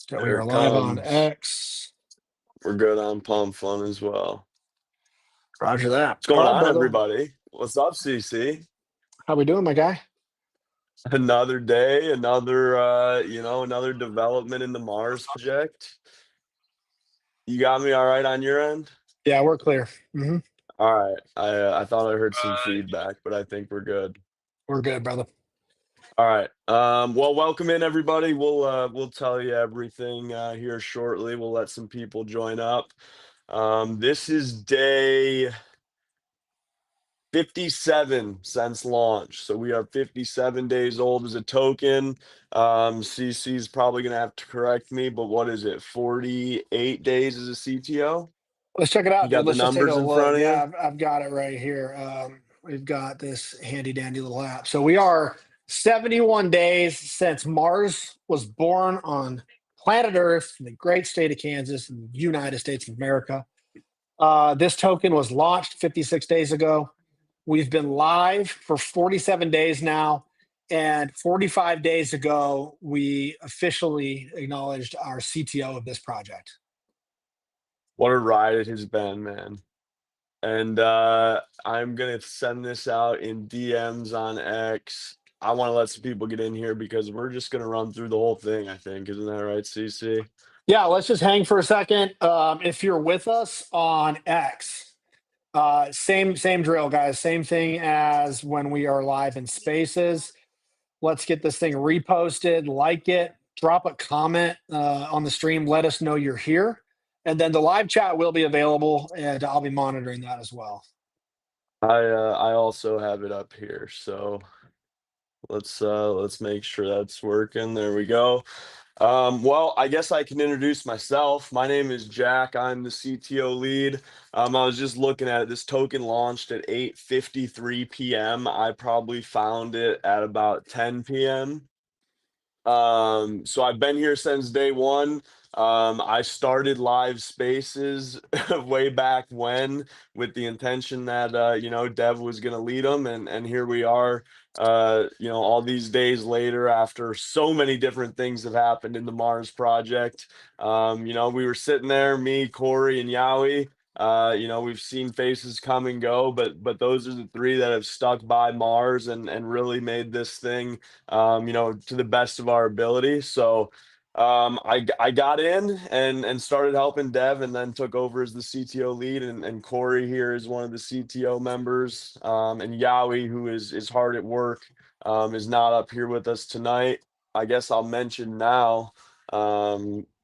So we Here are it live on comes. X. We're good on Palm Fun as well. Roger that. What's going All right, on, brother. everybody? What's up, CC? How we doing, my guy? Another day, another development in the Mars project. You got me all right on your end? Yeah, we're clear. All right. I thought I heard some feedback, but I think we're good. We're good, brother. All right. Well, welcome in everybody. We'll tell you everything here shortly. We'll let some people join up. This is day 57 since launch. So we are 57 days old as a token. CC's probably gonna have to correct me, but what is it? 48 days as a CTO? Let's check it You out, dude. got the Let's just take a numbers in look. front of Yeah, you? I've got it right here. We've got this handy dandy little app. So we are 71 days since Mars was born on planet Earth in the great state of Kansas in the United States of America. This token was launched 56 days ago. We've been live for 47 days now. And 45 days ago, we officially acknowledged our CTO of this project. What a ride it has been, man. And I'm gonna send this out in DMs on X. I want to let some people get in here because we're just gonna run through the whole thing, I think. Isn't that right, CC? Yeah, let's just hang for a second. If you're with us on X, same drill, guys. Same thing as when we are live in Spaces. Let's get this thing reposted, like it, drop a comment on the stream, let us know you're here. And then the live chat will be available, and I'll be monitoring that as well. I also have it up here, so let's make sure that's working. There we go. Well, I guess I can introduce myself. My name is Jack. I'm the CTO lead. I was just looking at it. This token launched at 8:53 p.m. I probably found it at about 10 p.m. So I've been here since day one. I started live spaces way back when with the intention that Dev was gonna lead them, and here we are. All these days later, after so many different things have happened in the Mars project. We were sitting there, me, Corey, and Yowie. We've seen faces come and go, but those are the three that have stuck by Mars and really made this thing to the best of our ability. So I got in and started helping Dev, and then took over as the CTO lead. And Corey here is one of the CTO members. And Yowie, who is hard at work, is not up here with us tonight. I guess I'll mention now.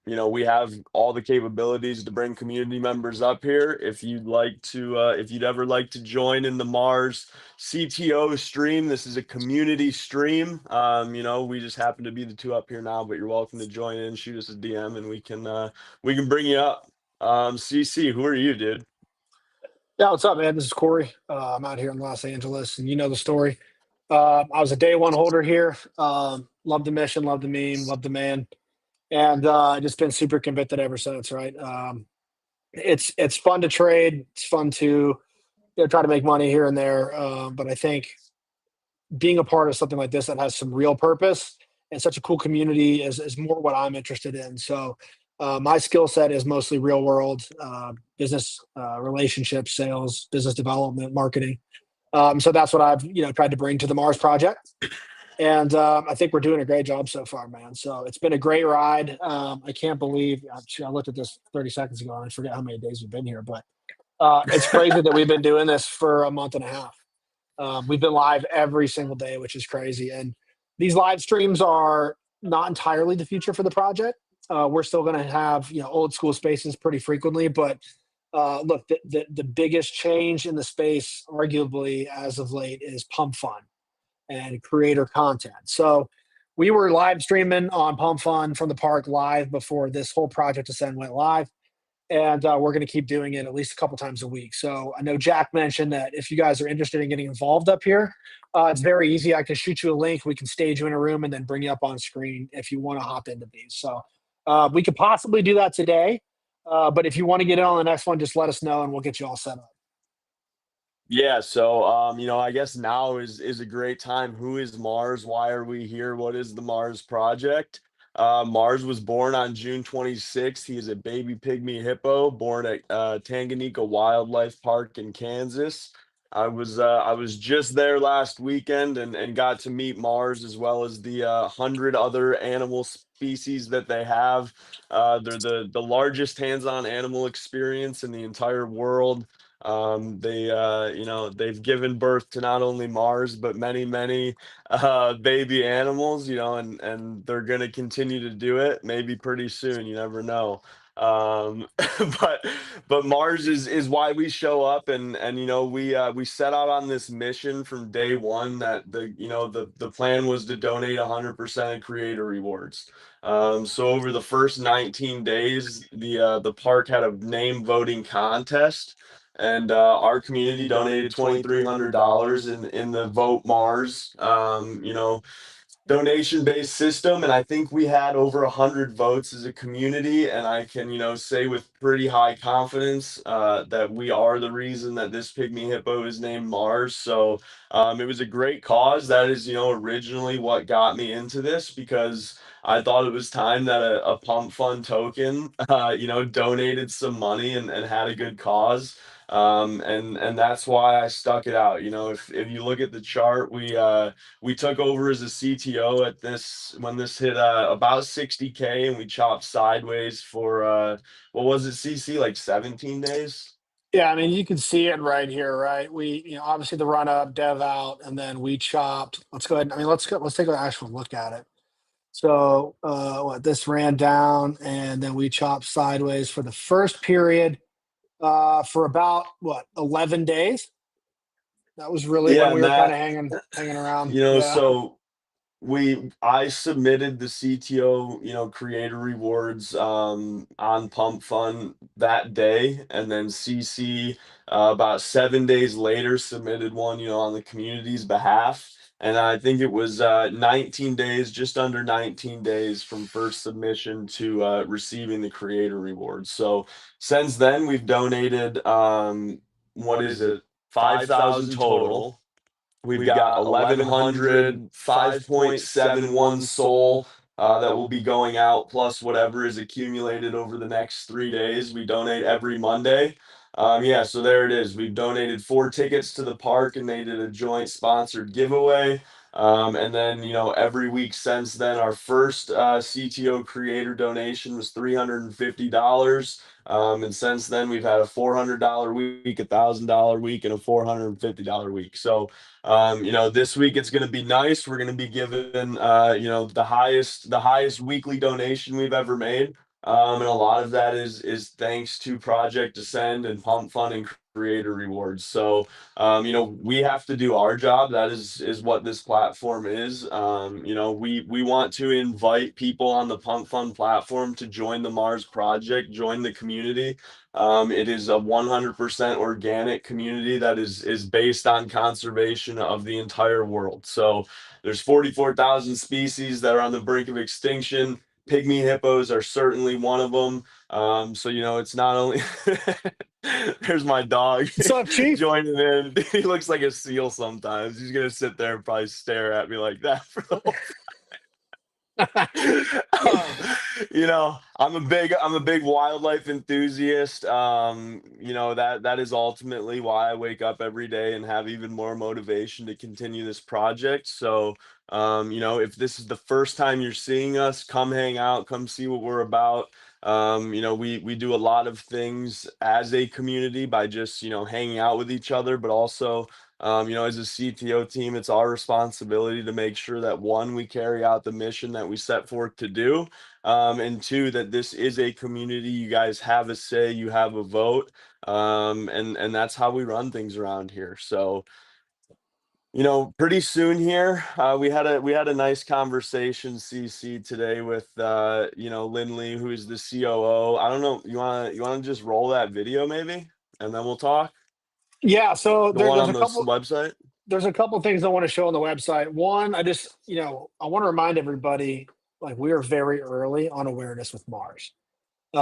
We have all the capabilities to bring community members up here. If you'd ever like to join in the Mars CTO stream, this is a community stream. We just happen to be the two up here now, but you're welcome to join in, shoot us a DM, and we can bring you up. CC, who are you, dude? Yeah, what's up, man? This is Corey. I'm out here in Los Angeles, and you know the story. I was a day one holder here. Love the mission, love the meme, love the man, and just been super convicted ever since. Right? It's fun to trade. It's fun to try to make money here and there. But I think being a part of something like this that has some real purpose and such a cool community is more what I'm interested in. So my skill set is mostly real world business relationships, sales, business development, marketing. So that's what I've tried to bring to the Mars project, and I think we're doing a great job so far, man. So it's been a great ride. I can't believe I looked at this 30 seconds ago and I forget how many days we've been here, but it's crazy that we've been doing this for a month and a half. We've been live every single day, which is crazy. And these live streams are not entirely the future for the project. We're still going to have old school spaces pretty frequently, but look, the biggest change in the space, arguably as of late, is pump fun and creator content. So we were live streaming on Pump Fun from the park live before this whole Project Ascend went live, and we're going to keep doing it at least a couple times a week. So I know Jack mentioned that if you guys are interested in getting involved up here, it's very easy. I can shoot you a link. We can stage you in a room and then bring you up on screen if you want to hop into these. So we could possibly do that today. But if you want to get in on the next one, just let us know and we'll get you all set up. Yeah, so I guess now is a great time. Who is Mars? Why are we here? What is the Mars project? Mars was born on June 26th. He is a baby pygmy hippo born at Tanganyika Wildlife Park in Kansas. I was just there last weekend and got to meet Mars as well as the 100 other animal species that they have. They're the largest hands-on animal experience in the entire world. They've given birth to not only Mars but many baby animals, and they're gonna continue to do it maybe pretty soon. You never know. Um, but but Mars is why we show up, and we set out on this mission from day one that the plan was to donate 100% of creator rewards. So over the first 19 days, the park had a name voting contest, and our community donated $2,300 in the Vote Mars, donation-based system, and I think we had over 100 votes as a community, and I can say with pretty high confidence that we are the reason that this pygmy hippo is named Mars. So it was a great cause. That is originally what got me into this, because I thought it was time that a pump fund token donated some money and had a good cause. And that's why I stuck it out. If you look at the chart, we took over as a CTO at this when this hit about 60K, and we chopped sideways for what was it, CC, like 17 days? Yeah, I mean, you can see it right here, right? We, obviously the run up, dev out, and then we chopped. Let's go ahead. I mean, let's take an actual look at it. So, this ran down, and then we chopped sideways for the first period for about 11 days. That was really when Yeah, we and were kind of that, hanging around. Yeah. so I submitted the CTO, creator rewards on Pump Fund that day, and then CC about 7 days later submitted one, on the community's behalf. And I think it was 19 days, just under 19 days from first submission to receiving the creator rewards. So since then, we've donated what is it, 5,000 total. We've got 1,100 5.71 soul that will be going out, plus whatever is accumulated over the next 3 days. We donate every Monday. Yeah, so there it is. We've donated 4 tickets to the park, and they did a joint sponsored giveaway. And then, every week since then, our first CTO creator donation was $350. And since then, we've had a $400 week, $1,000 week, and a $450 week. So this week it's going to be nice. We're going to be given, the highest weekly donation we've ever made, and a lot of that is thanks to Project Ascend and Pump Fund and Creator Rewards. So, we have to do our job. That is what this platform is. We want to invite people on the Pump Fund platform to join the Mars Project, join the community. It is a 100% organic community that is based on conservation of the entire world. So there's 44,000 species that are on the brink of extinction. Pygmy hippos are certainly one of them. So it's not only there's my dog What's up, Chief? joining in. He looks like a seal sometimes. He's gonna sit there and probably stare at me like that for the whole um, I'm a big wildlife enthusiast. That is ultimately why I wake up every day and have even more motivation to continue this project. So, if this is the first time you're seeing us, come hang out, come see what we're about. We do a lot of things as a community by just hanging out with each other, but also as a CTO team, it's our responsibility to make sure that one, we carry out the mission that we set forth to do, and two, that this is a community. You guys have a say, you have a vote, and that's how we run things around here. So, pretty soon here, we had a nice conversation, CC, today with Lindley, who is the COO. I don't know, you wanna just roll that video maybe, and then we'll talk. Yeah. So The one there's on a this couple. website. There's a couple things I want to show on the website. One, I just, I want to remind everybody, like, we are very early on awareness with Mars. We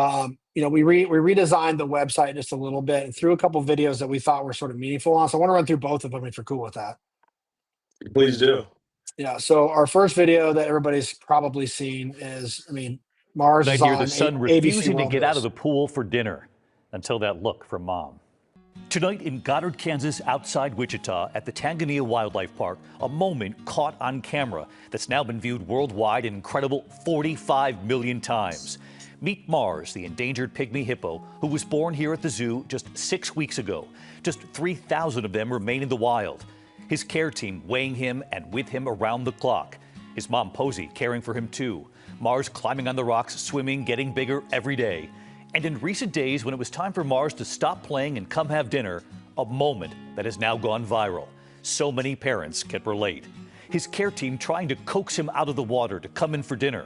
redesigned the website just a little bit and threw a couple videos that we thought were sort of meaningful on. So I want to run through both of them if you're cool with that. Please do. Yeah. So our first video that everybody's probably seen is, I mean, Mars Night is here, the on son ABC refusing to World get out of News. the pool for dinner until that look from mom. Tonight in Goddard, Kansas, outside Wichita at the Tanganyika Wildlife Park, a moment caught on camera that's now been viewed worldwide an incredible 45 million times. Meet Mars, the endangered pygmy hippo, who was born here at the zoo just 6 weeks ago. Just 3,000 of them remain in the wild. His care team weighing him and with him around the clock. His mom, Posey, caring for him too. Mars climbing on the rocks, swimming, getting bigger every day. And in recent days, when it was time for Mars to stop playing and come have dinner, a moment that has now gone viral. So many parents can relate. His care team trying to coax him out of the water to come in for dinner.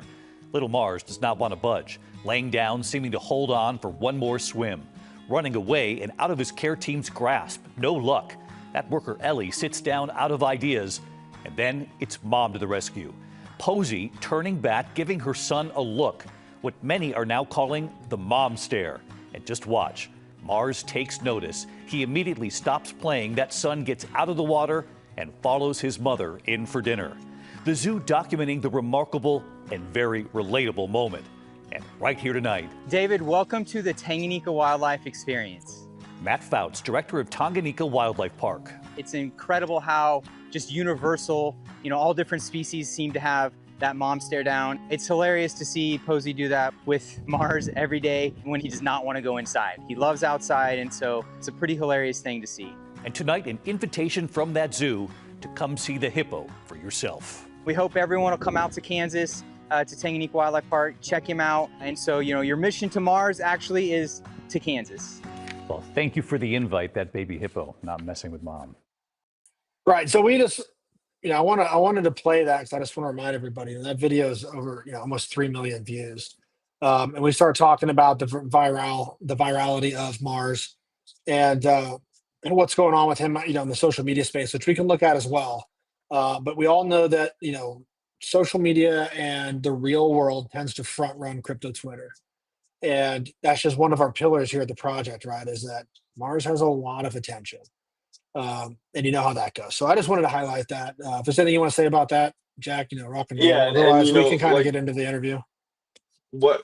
Little Mars does not want to budge, laying down, seeming to hold on for one more swim. Running away and out of his care team's grasp. No luck. That worker, Ellie, sits down out of ideas. And then it's mom to the rescue. Posey turning back, giving her son a look, what many are now calling the mom stare. And just watch. Mars takes notice. He immediately stops playing. That son gets out of the water and follows his mother in for dinner. The zoo documenting the remarkable and very relatable moment. And right here tonight, David, welcome to the Tanganyika Wildlife Experience. Matt Fouts, director of Tanganyika Wildlife Park. It's incredible how just universal, all different species seem to have that mom stare down. It's hilarious to see Posey do that with Mars every day when he does not want to go inside. He loves outside, and so it's a pretty hilarious thing to see. And tonight, an invitation from that zoo to come see the hippo for yourself. We hope everyone will come out to Kansas, to Tanganyika Wildlife Park, check him out. And so, your mission to Mars actually is to Kansas. Well, thank you for the invite, that baby hippo, not messing with mom. Right. So we just, I wanted to play that because I just want to remind everybody that video is over, almost 3 million views. And we started talking about the virality of Mars and what's going on with him, in the social media space, which we can look at as well. But we all know that, social media and the real world tends to front run crypto Twitter. And that's just one of our pillars here at the project, right? Is that Mars has a lot of attention. And you know how that goes. So I just wanted to highlight that. If there's anything you want to say about that, Jack, rock and Yeah, roll. and Otherwise, we can kind of get into the interview. what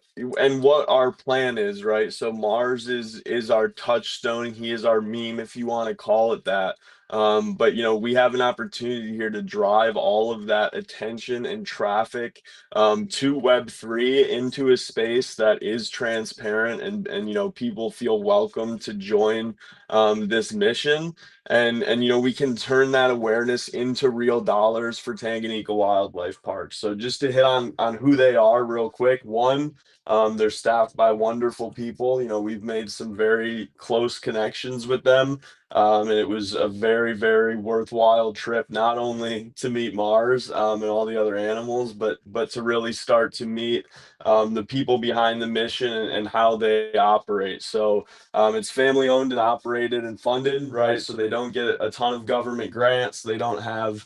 our plan is, right? So Mars is our touchstone. He is our meme, if you want to call it that. But we have an opportunity here to drive all of that attention and traffic to Web3 into a space that is transparent and people feel welcome to join this mission. And we can turn that awareness into real dollars for Tanganyika Wildlife Park. So just to hit on who they are real quick. One, they're staffed by wonderful people. We've made some very close connections with them. And it was a very, very worthwhile trip, not only to meet Mars and all the other animals, but to really start to meet the people behind the mission and how they operate. So it's family owned and operated and funded, right? So they don't get a ton of government grants. They don't have,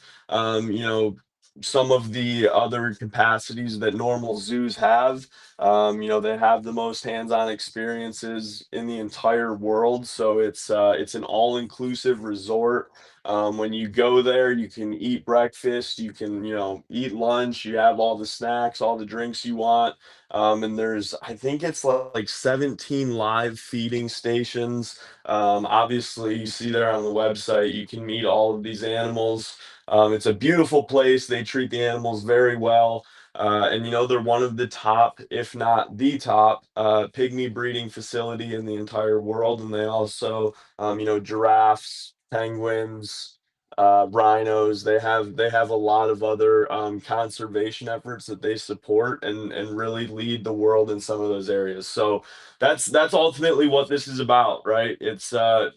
some of the other capacities that normal zoos have. They have the most hands-on experiences in the entire world. So it's an all-inclusive resort. When you go there, you can eat breakfast, you can, eat lunch, you have all the snacks, all the drinks you want. And I think it's like 17 live feeding stations. Obviously, you see there on the website, you can meet all of these animals. It's a beautiful place. They treat the animals very well. And they're one of the top, if not the top, pygmy breeding facility in the entire world. And they also, giraffes, penguins, rhinos. They have a lot of other conservation efforts that they support and really lead the world in some of those areas. So that's ultimately what this is about, right? It's the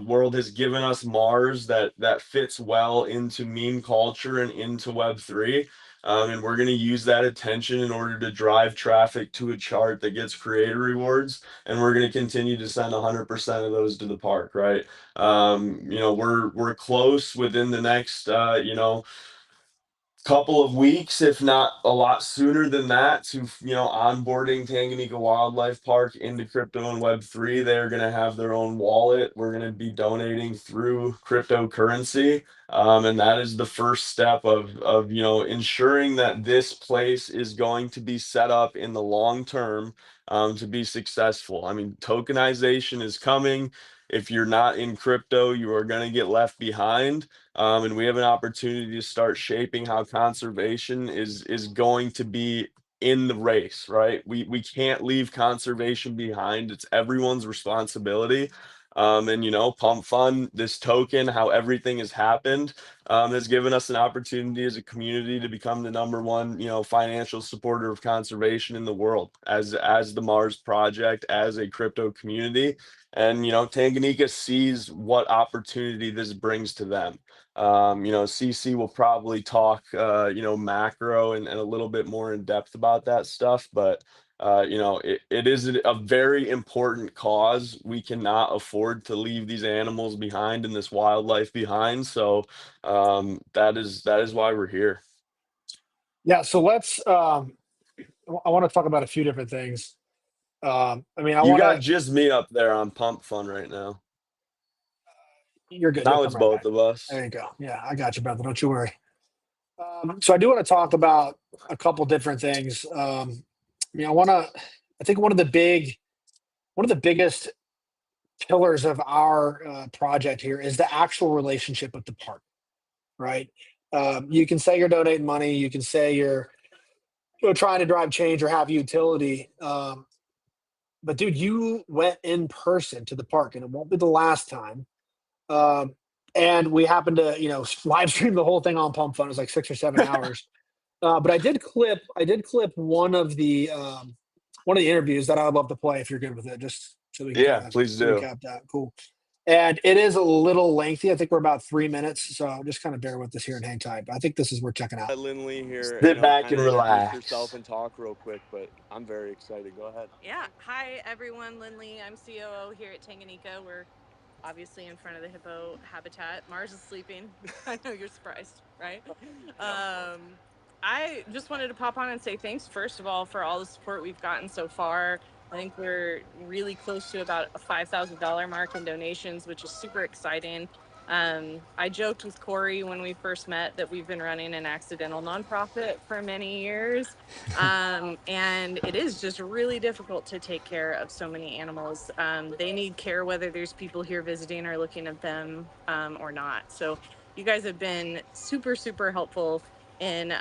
world has given us Mars that fits well into meme culture and into Web3. And we're going to use that attention in order to drive traffic to a chart that gets creator rewards. And we're going to continue to send 100% of those to the park, right? We're close within the next couple of weeks, if not a lot sooner than that, to onboarding Tanganyika Wildlife Park into crypto and Web3. They're going to have their own wallet. We're going to be donating through cryptocurrency, and that is the first step of ensuring that this place is going to be set up in the long term, to be successful. I mean, tokenization is coming. If you're not in crypto, you are going to get left behind, and we have an opportunity to start shaping how conservation is going to be in the race, right? We can't leave conservation behind. It's everyone's responsibility. And Pump Fund, this token, how everything has happened, has given us an opportunity as a community to become the number one, financial supporter of conservation in the world, as the Mars Project, as a crypto community. And Tanganyika sees what opportunity this brings to them. CC will probably talk, macro and a little bit more in depth about that stuff, but it is a very important cause. We cannot afford to leave these animals behind and this wildlife behind. So that is why we're here. Yeah. So let's. I want to talk about a few different things. I mean, I You want got to. just me up there on Pump Fun right now. You're good. You'll Now come it's right both back. of There us. you go. Yeah, I got you, brother. Don't you worry. So I do want to talk about a couple different things. I mean, I want to. I think one of the biggest pillars of our project here is the actual relationship with the park, right? You can say you're donating money, you can say you're trying to drive change or have utility, but dude, you went in person to the park, and it won't be the last time. Um, and we happened to, live stream the whole thing on Pump Fun. It was like 6 or 7 hours. But I did clip one of the interviews that I'd love to play if you're good with it, just so we can kind Yeah, of please do. recap that. Cool. And it is a little lengthy. I think we're about 3 minutes, so just kind of bear with us here and hang tight. But I think this is worth checking out. Lindley here, Sit back kind and of introduce yourself relax. and talk real quick, but I'm very excited. Go ahead. Yeah. Hi, everyone. Lindley. I'm COO here at Tanganyika. We're obviously in front of the hippo habitat. Mars is sleeping. I know you're surprised, right? I just wanted to pop on and say thanks, first of all, for all the support we've gotten so far. I think we're really close to about a $5,000 mark in donations, which is super exciting. I joked with Corey when we first met that we've been running an accidental nonprofit for many years. And it is just really difficult to take care of so many animals. They need care whether there's people here visiting or looking at them or not. So you guys have been super, super helpful in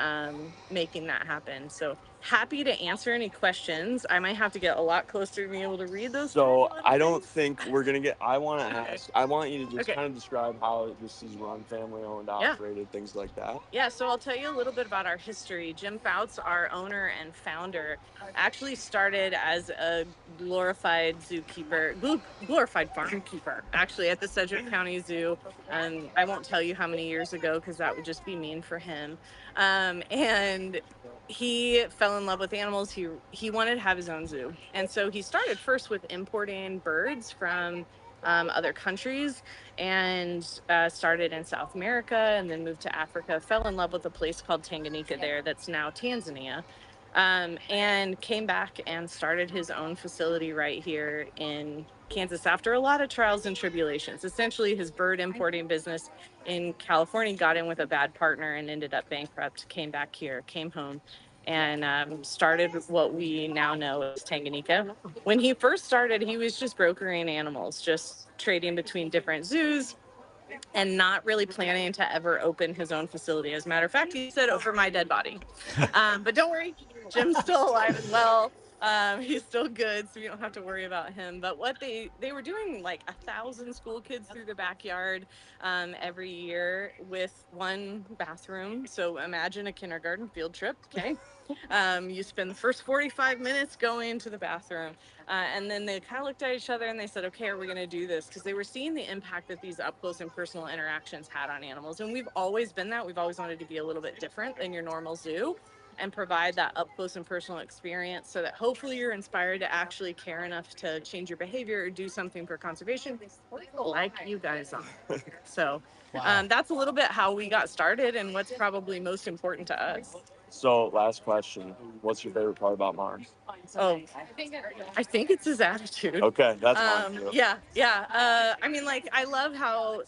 making that happen. So happy to answer any questions. I might have to get a lot closer to being able to read those. So I don't things. think we're gonna get. I want to Okay. ask. I want you to just Okay. kind of describe how this is run, family owned, Yeah. operated, things like that. Yeah, so I'll tell you a little bit about our history. Jim Fouts, our owner and founder, actually started as a glorified glorified farm keeper, actually at the Sedgwick County Zoo. I won't tell you how many years ago because that would just be mean for him. And he fell in love with animals. He wanted to have his own zoo, and so he started first with importing birds from other countries, and started in South America and then moved to Africa. Fell in love with a place called Tanganyika there, that's now Tanzania, and came back and started his own facility right here in Kansas after a lot of trials and tribulations. Essentially, his bird importing business in California got in with a bad partner and ended up bankrupt. Came back here, came home, and started what we now know as Tanganyika. When he first started, he was just brokering animals, just trading between different zoos and not really planning to ever open his own facility. As a matter of fact, he said, over my dead body. But don't worry, Jim's still alive as well. He's still good, so you don't have to worry about him. But what they were doing, like 1,000 school kids through the backyard every year with one bathroom. So imagine a kindergarten field trip, okay? You spend the first 45 minutes going to the bathroom. And then they kind of looked at each other and they said, okay, are we going to do this? Because they were seeing the impact that these up close and personal interactions had on animals. And we've always been that. We've always wanted to be a little bit different than your normal zoo. and provide that up close and personal experience so that hopefully you're inspired to actually care enough to change your behavior or do something for conservation like you guys are. So Wow. that's a little bit how we got started and what's probably most important to us. So, last question. What's your favorite part about Mars? Oh, I think it's his attitude. Okay, that's mine too. Yeah. I mean, like, I love how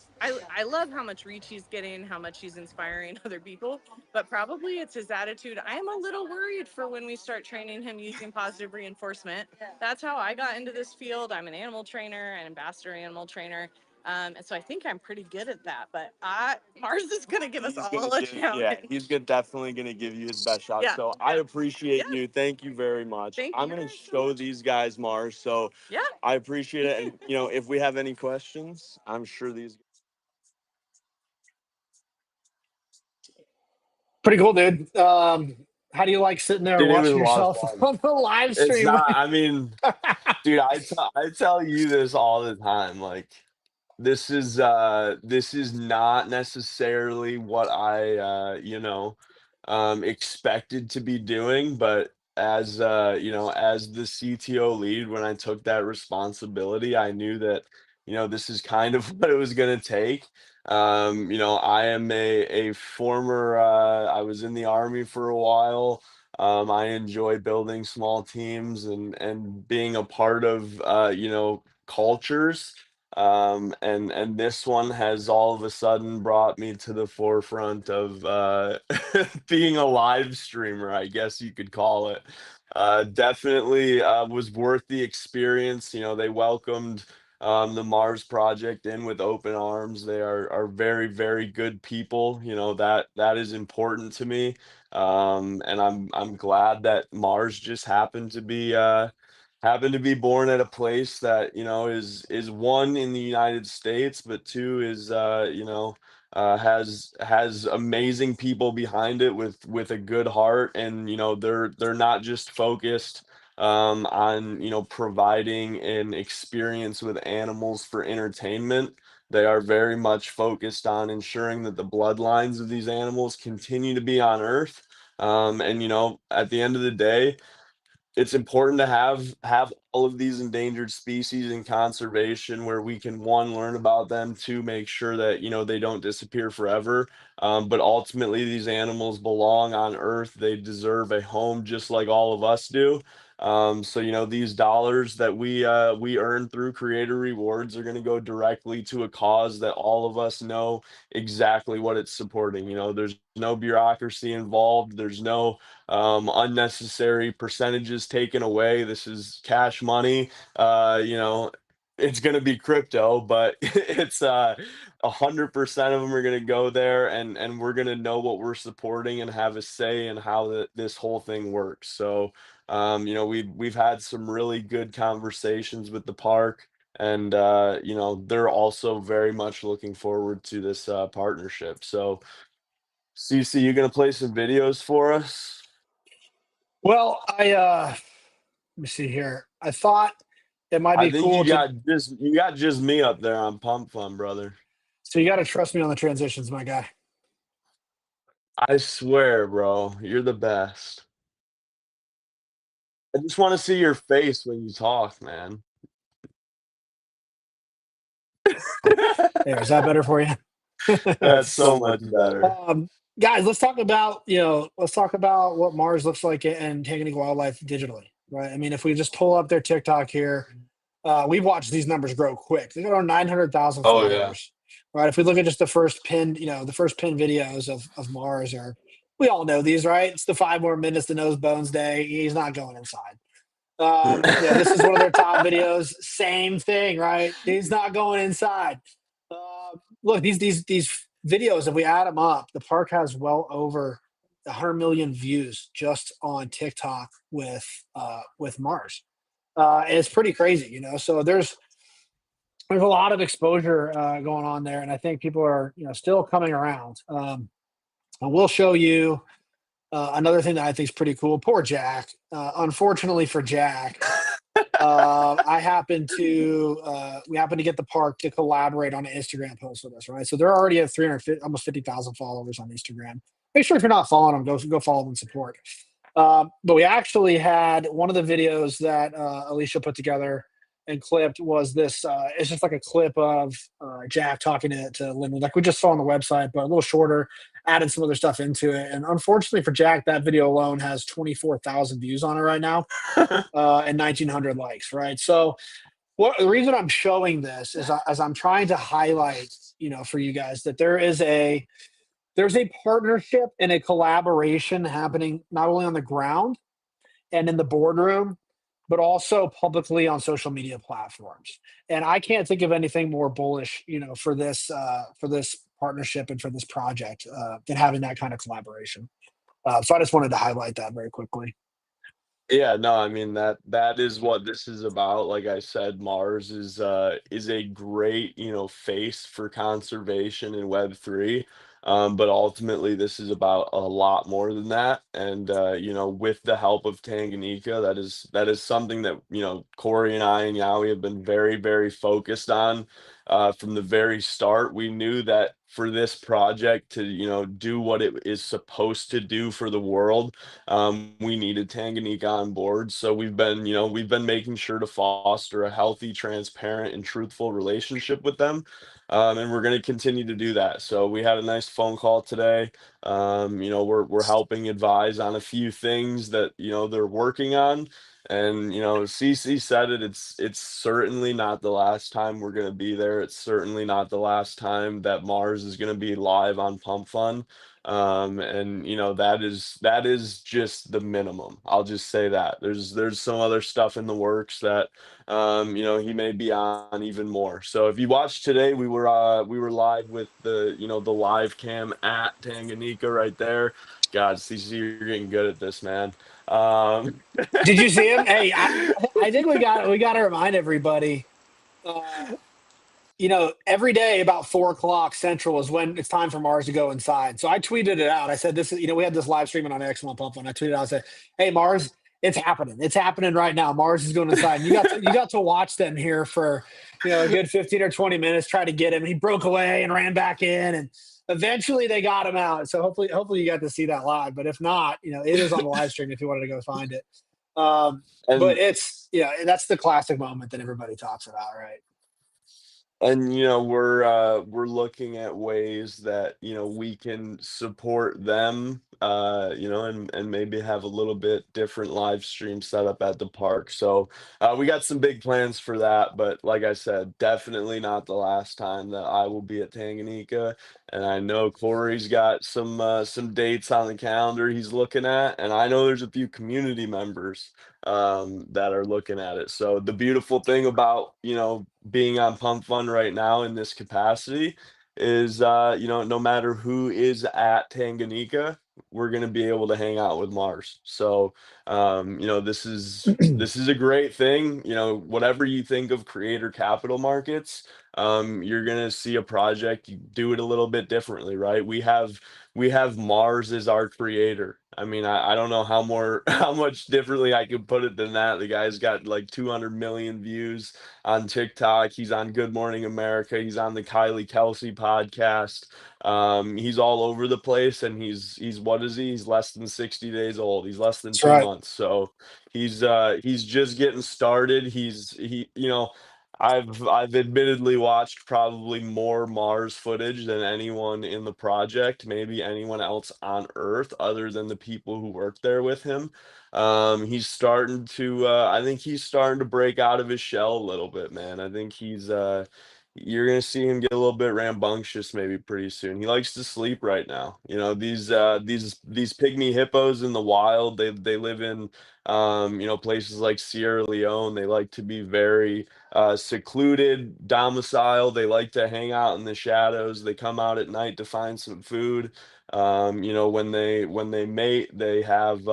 much reach he's getting, how much he's inspiring other people. But probably it's his attitude. I am a little worried for when we start training him using positive reinforcement. That's how I got into this field. I'm an animal trainer, an ambassador animal trainer. And so I think I'm pretty good at that. But Mars is going to give us all a challenge. Yeah, he's definitely going to give you his best shot. Yeah, So yeah. I appreciate Yeah. you. Thank you very much. Thank I'm you going to so show much. these guys Mars. So Yeah. I appreciate it. And, you know, if we have any questions, I'm sure these. Pretty cool, dude. How do you like sitting there Dude, it was a watching lot of yourself fun. on the live It's stream? not. I mean, dude, I tell you this all the time. Like, this is not necessarily what I expected to be doing, but as the CTO lead, when I took that responsibility, I knew that, this is kind of what it was gonna take. I am a former I was in the army for a while. I enjoy building small teams and being a part of cultures. And this one has all of a sudden brought me to the forefront of being a live streamer, I guess you could call it. Definitely was worth the experience. They welcomed the Mars project in with open arms. They are very, very good people. That is important to me. And I'm glad that Mars just happened to be born at a place that is one in the United States, but two is has amazing people behind it with a good heart, and they're not just focused on providing an experience with animals for entertainment. They are very much focused on ensuring that the bloodlines of these animals continue to be on Earth. And at the end of the day, it's important to have all of these endangered species in conservation where we can, one, learn about them, two, make sure that they don't disappear forever. But ultimately these animals belong on Earth. They deserve a home just like all of us do. So these dollars that we earn through creator rewards are going to go directly to a cause that all of us know exactly what it's supporting. There's no bureaucracy involved. There's no unnecessary percentages taken away. This is cash money. It's going to be crypto, but it's 100% of them are going to go there, and we're going to know what we're supporting and have a say in how this whole thing works. So, we've had some really good conversations with the park, and they're also very much looking forward to this partnership. So, CC, you gonna play some videos for us? Well, let me see here. I thought it might I be think cool to. you got just me up there on Pump Fun, brother. So you got to trust me on the transitions, my guy. I swear, bro, you're the best. I just want to see your face when you talk, man. There, is that better for you? That's so much better. Guys, let's talk about what Mars looks like in Tanganyika Wildlife digitally, right? I mean, if we just pull up their TikTok here, we've watched these numbers grow quick. They got around 900,000 Oh yeah. followers, right? If we look at just the first pinned videos of Mars, we all know these, right? It's the 5 more minutes to nose bones day. He's not going inside. This is one of their top videos. Same thing, right? He's not going inside. Look, these videos, if we add them up, the park has well over 100 million views just on TikTok with Mars. And it's pretty crazy. So there's a lot of exposure going on there, and I think people are still coming around. I will show you another thing that I think is pretty cool. Poor Jack. Unfortunately for Jack, we happen to get the park to collaborate on an Instagram post with us, right? So they're already at 350, almost 50,000 followers on Instagram. Make sure if you're not following them, go follow them and support. But we actually had one of the videos that Alicia put together and clipped was this. It's just like a clip of Jack talking to Lyndon, like we just saw on the website, but a little shorter. Added some other stuff into it, and unfortunately for Jack, that video alone has 24,000 views on it right now and 1,900 likes. Right, so what the reason I'm showing this is as I'm trying to highlight, for you guys that there's a partnership and a collaboration happening not only on the ground and in the boardroom, but also publicly on social media platforms. And I can't think of anything more bullish, for this partnership and for this project than having that kind of collaboration. So I just wanted to highlight that very quickly. Yeah, no, I mean that is what this is about. Like I said, Mars is a great, face for conservation in Web3. But ultimately this is about a lot more than that. And with the help of Tanganyika, that is something that, Corey and I and Yowie have been very, very focused on from the very start. We knew that for this project to, do what it is supposed to do for the world, we needed Tanganyika on board. So we've been making sure to foster a healthy, transparent, and truthful relationship with them. And we're going to continue to do that. So we had a nice phone call today. We're helping advise on a few things that they're working on. And CC said it. It's certainly not the last time we're going to be there. It's certainly not the last time that Mars is going to be live on Pump Fun. And that is just the minimum. I'll just say that there's some other stuff in the works that he may be on even more. So if you watched today, we were live with the live cam at Tanganyika right there. God, CC, you're getting good at this, man. um Did you see him? Hey, I think we got to remind everybody. Uh, every day about 4 o'clock Central is when it's time for Mars to go inside. So I tweeted it out. I said, "This is," we had this live streaming on X Pump, and I tweeted out, I said, "Hey, Mars, it's happening. It's happening right now. Mars is going inside." And you got to watch them here for a good 15 or 20 minutes, try to get him. He broke away and ran back in, and eventually they got him out. So hopefully you got to see that live. But if not, it is on the live stream if you wanted to go find it. But and it's that's the classic moment that everybody talks about, right? we're looking at ways that we can support them, and maybe have a little bit different live stream setup at the park. So we got some big plans for that, but like I said, definitely not the last time that I will be at Tanganyika. And I know Corey's got some dates on the calendar he's looking at, and I know there's a few community members that are looking at it. So the beautiful thing about being on Pump Fun right now in this capacity is, no matter who is at Tanganyika, we're going to be able to hang out with Mars. So, this is a great thing. Whatever you think of creator capital markets, you're going to see a project you do it a little bit differently, right? We have Mars as our creator. I mean, I don't know how much differently I could put it than that. The guy's got like 200 million views on TikTok. He's on Good Morning America. He's on the Kylie Kelsey podcast. He's all over the place, and he's what is he? He's less than 60 days old. He's less than That's two right. months. So he's just getting started. I've admittedly watched probably more Mars footage than anyone in the project, maybe anyone else on Earth other than the people who work there with him. I think he's starting to break out of his shell a little bit, man. I think you're gonna see him get a little bit rambunctious maybe pretty soon. He likes to sleep right now. These pygmy hippos in the wild, they live in places like Sierra Leone. They like to be very secluded domicile. They like to hang out in the shadows. They come out at night to find some food. When they mate, they have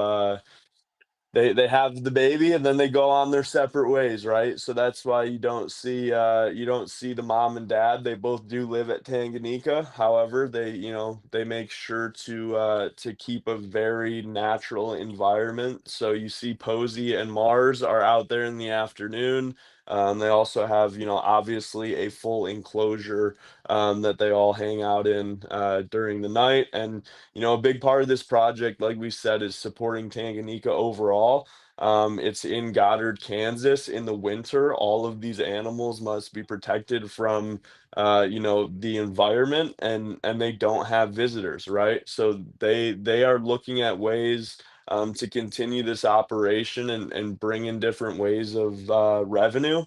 the baby, and then they go on their separate ways, right? So that's why you don't see the mom and dad. They both do live at Tanganyika. However, they make sure to keep a very natural environment. So you see Posey and Mars are out there in the afternoon. They also have, obviously a full enclosure that they all hang out in during the night. And, a big part of this project, like we said, is supporting Tanganyika overall. It's in Goddard, Kansas. In the winter, all of these animals must be protected from, the environment, and they don't have visitors, right? So they are looking at ways to continue this operation and bring in different ways of revenue.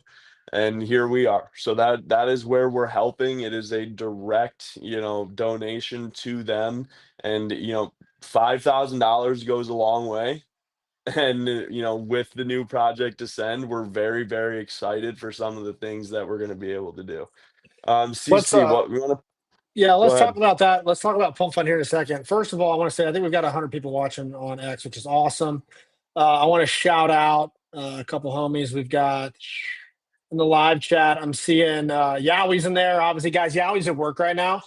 And here we are. So that is where we're helping. It is a direct, donation to them, and $5,000 goes a long way. And with the new Project Ascend, we're very, very excited for some of the things that we're going to be able to do. Let's CC, what we want to Yeah, go let's talk ahead. about that. Let's talk about Pump Fun here in a second. First of all, I want to say I think we've got 100 people watching on X, which is awesome. I want to shout out a couple homies we've got in the live chat. I'm seeing Yowie's in there. Obviously, guys, Yowie's at work right now.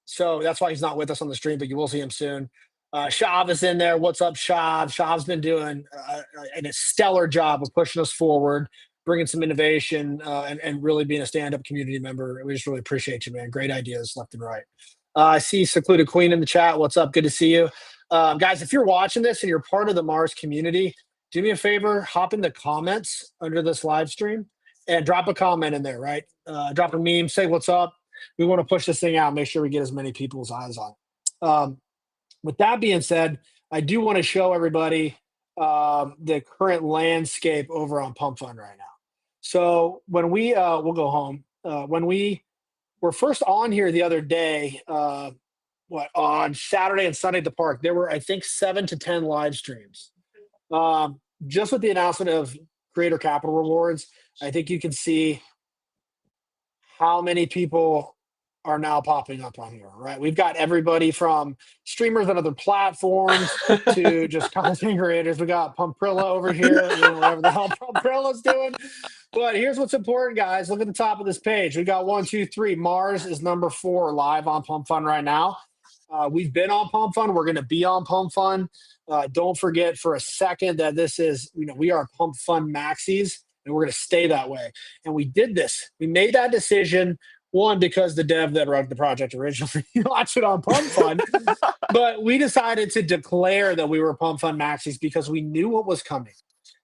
So that's why he's not with us on the stream, but you will see him soon. Shav is in there. What's up, Shav? Shav's been doing a stellar job of pushing us forward, bringing some innovation, and really being a stand-up community member. We just really appreciate you, man. Great ideas left and right. I see Secluded Queen in the chat. What's up? Good to see you. Guys, if you're watching this and you're part of the Mars community, do me a favor, hop in the comments under this live stream and drop a comment in there, right? Drop a meme, say what's up. We want to push this thing out, make sure we get as many people's eyes on it. With that being said, I do want to show everybody the current landscape over on Pump Fund right now. So when we'll go home. When we were first on here the other day, on Saturday and Sunday at the park, there were, I think, 7 to 10 live streams. Just with the announcement of Creator Capital Rewards, I think you can see how many people are now popping up on here, right? We've got everybody from streamers on other platforms to just content creators. We got Pumprilla over here, whatever the hell Pumprilla's doing. But here's what's important, guys. Look at the top of this page. We got 1, 2, 3. Mars is number 4 live on Pump Fun right now. We've been on Pump Fun. We're going to be on Pump Fun. Don't forget for a second that this is, we are Pump Fun Maxis, and we're going to stay that way. And we did this. We made that decision, one, because the dev that wrote the project originally launched it on Pump Fun. But we decided to declare that we were Pump Fun Maxis because we knew what was coming.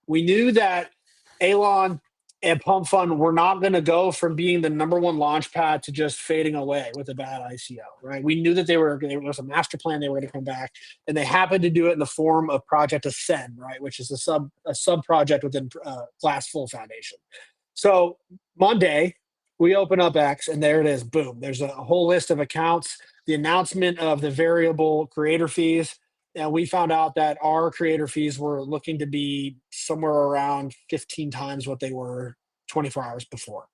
We knew that Elon and Pump Fun were not going to go from being the number one launch pad to just fading away with a bad ICO, right? We knew that there was a master plan, they were going to come back, and they happened to do it in the form of Project Ascend, right, which is a sub project within Glassful Foundation. So Monday, we open up X, and there it is. Boom. There's a whole list of accounts, the announcement of the variable creator fees. And we found out that our creator fees were looking to be somewhere around 15 times what they were 24 hours before.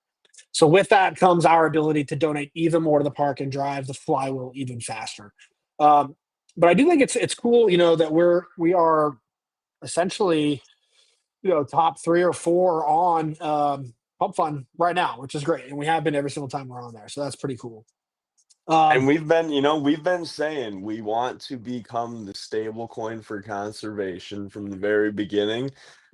So with that comes our ability to donate even more to the park and drive the flywheel even faster. But I do think it's cool, that we are essentially, top 3 or 4 on Pump Fun right now, which is great, and we have been every single time we're on there, so that's pretty cool. And we've been saying we want to become the stable coin for conservation from the very beginning.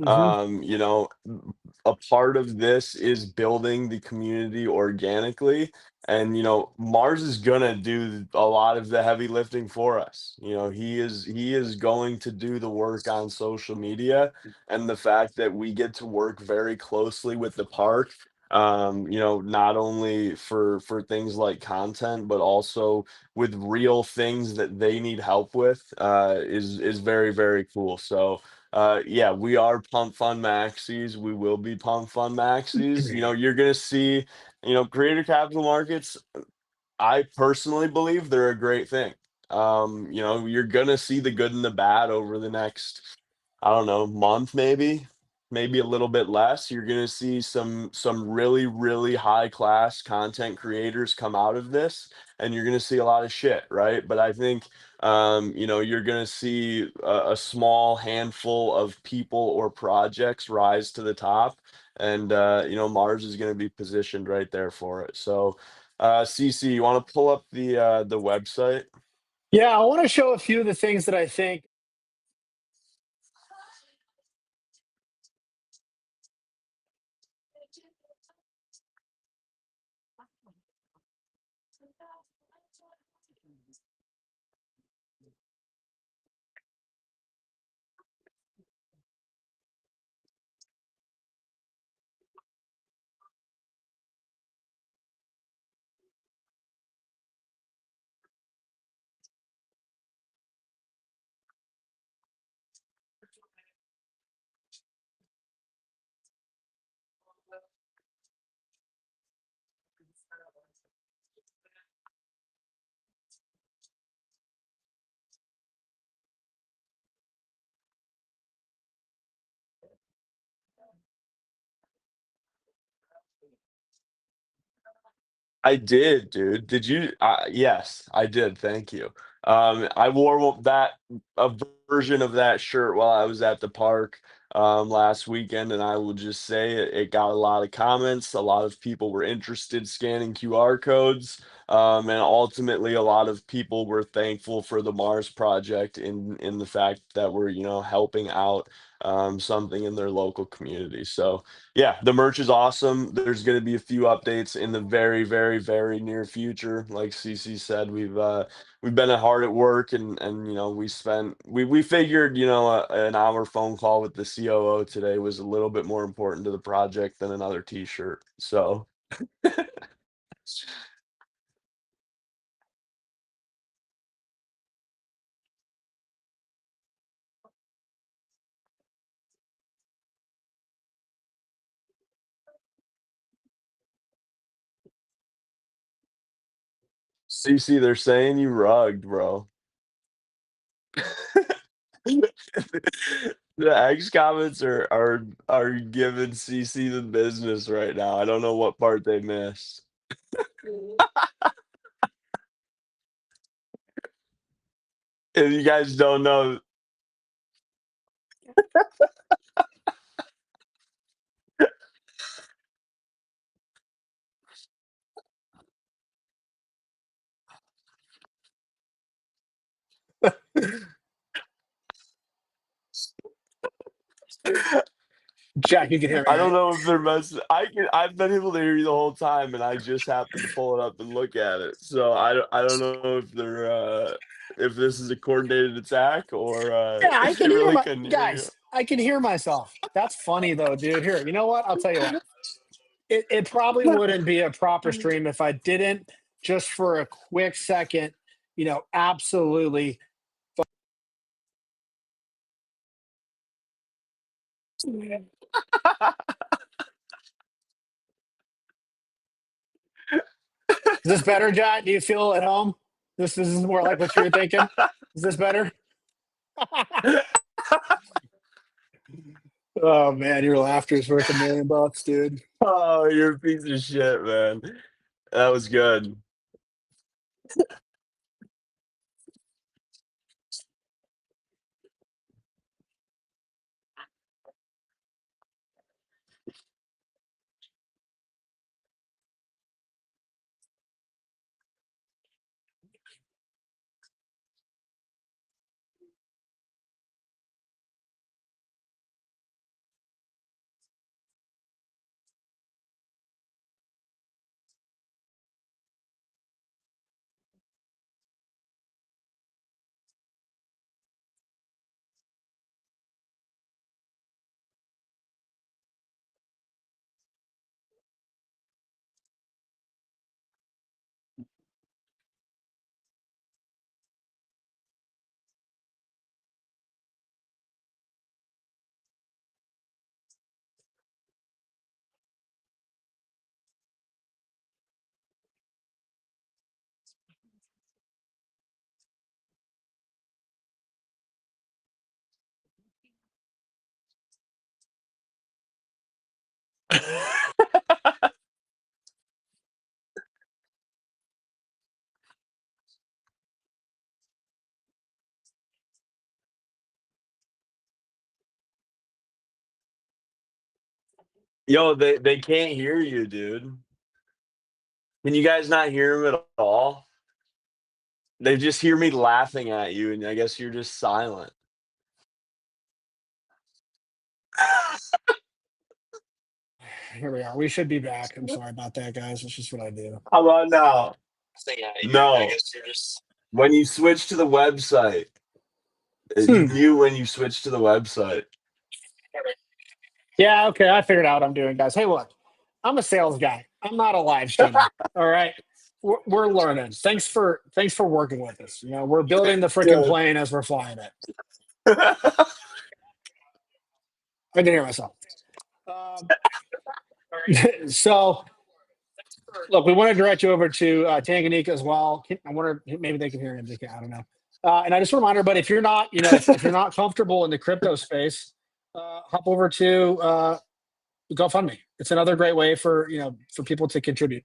A part of this is building the community organically. And Mars is gonna do a lot of the heavy lifting for us. He is going to do the work on social media, and the fact that we get to work very closely with the park, not only for things like content, but also with real things that they need help with, is very, very cool. So yeah, we are Pump Fun Maxis. We will be Pump Fun Maxis. You're gonna see, creator capital markets. I personally believe they're a great thing. You're gonna see the good and the bad over the next, I don't know, month maybe a little bit less. You're gonna see some really, really high class content creators come out of this, and you're gonna see a lot of shit, right? But I think you're gonna see a small handful of people or projects rise to the top, and Mars is gonna be positioned right there for it. So CC, you want to pull up the website? Yeah, I want to show a few of the things that I think. I did, dude. Did you? Yes, I did. Thank you. I wore that a version of that shirt while I was at the park last weekend, and I will just say it got a lot of comments. A lot of people were interested scanning QR codes, and ultimately, a lot of people were thankful for the Mars project in the fact that we're helping out something in their local community. So yeah, the merch is awesome. There's going to be a few updates in the very, very, very near future. Like CC said, we've been hard at work, and we figured an hour phone call with the COO today was a little bit more important to the project than another T-shirt. So CC, they're saying you rugged, bro. The X comments are giving CC the business right now. I don't know what part they missed. If you guys don't know, Jack, you can hear me, I don't right? know if they're messing. I've been able to hear you the whole time, and I just happened to pull it up and look at it. So I don't know if they're if this is a coordinated attack or Yeah, I they can hear really my couldn't hear you. guys. I can hear myself. That's funny though, dude. Here, you know what? I'll tell you what. It probably wouldn't be a proper stream if I didn't just for a quick second, absolutely. Is this better, Jack? Do you feel at home? This is more like what you were thinking. Is this better? Oh man, your laughter is worth $1,000,000, dude. Oh, you're a piece of shit, man. That was good. Yo, they can't hear you, dude. Can you guys not hear him at all? They just hear me laughing at you, and I guess you're just silent. Here we are. We should be back. I'm sorry about that, guys. It's just what I do. How about now? No. When you switch to the website, you Hmm. mute when you switch to the website. Yeah, okay. I figured out what I'm doing, guys. Hey, look, I'm a sales guy. I'm not a live streamer. All right. We're learning. Thanks for working with us. We're building the freaking Dude. plane as we're flying it. I can hear myself. Um, so look, we want to direct you over to Tanganyika as well. I wonder maybe they can hear him. I don't know. And I just want to remind everybody, if you're not, if you're not comfortable in the crypto space, hop over to GoFundMe. It's another great way for people to contribute.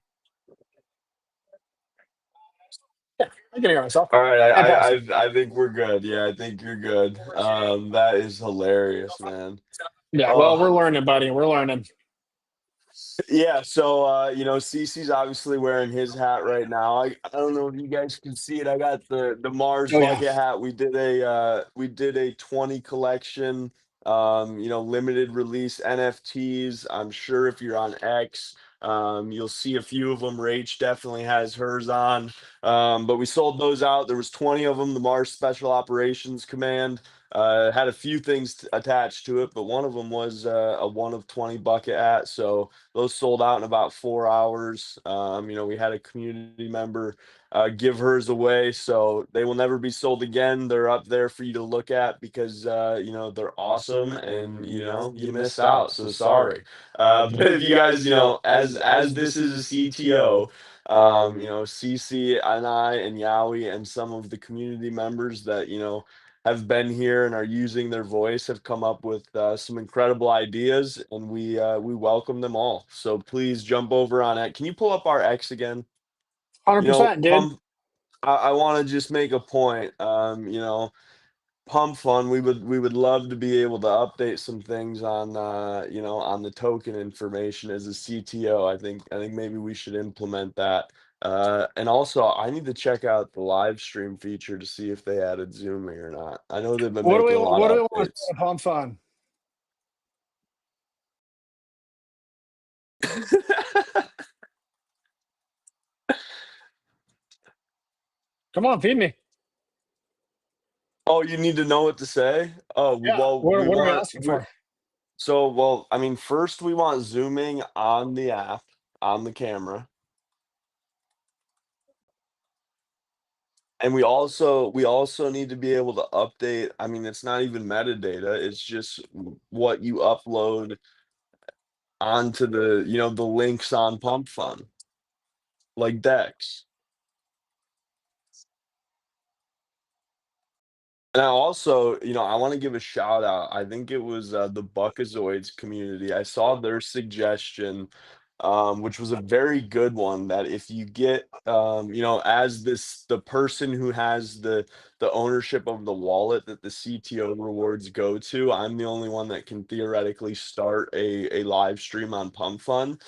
I can hear myself. All right, Fantastic. I think we're good. Yeah, I think you're good. That is hilarious, man. Yeah, well, Oh, we're learning, buddy. We're learning. yeah. So, Cece's obviously wearing his hat right now. I don't know if you guys can see it. I got the Mars Oh yeah. bucket hat. We did a 20 collection. Limited release NFTs. I'm sure if you're on X, you'll see a few of them. Rach definitely has hers on. But we sold those out. There was 20 of them. The Mars Special Operations Command had a few things attached to it, but one of them was a 1 of 20 bucket hat. So those sold out in about 4 hours. We had a community member give hers away, so they will never be sold again. They're up there for you to look at because they're awesome, and you missed out. So sorry. But if you guys, as this is a CTO, CC and I and Yowie and some of the community members that have been here and are using their voice have come up with some incredible ideas, and we welcome them all. So please jump over on it. Can you pull up our X again? 100%, dude. Pump. I want to just make a point. Pump Fun. We would love to be able to update some things on on the token information as a CTO. I think maybe we should implement that. And also, I need to check out the live stream feature to see if they added zooming or not. I know they've been What do we making a lot what do we of want to updates. say upon fun? Come on, feed me. Oh, you need to know what to say? Oh, Yeah. well, What are we asking for? I mean, first we want zooming on the app, on the camera. And we also need to be able to update. I mean, it's not even metadata, it's just what you upload onto the links on Pump Fun, like Dex. And I also, I want to give a shout out. I think it was the Buckazoids community. I saw their suggestion, which was a very good one. That if you get, as the person who has the ownership of the wallet that the CTO rewards go to, I'm the only one that can theoretically start a live stream on Pump Fun.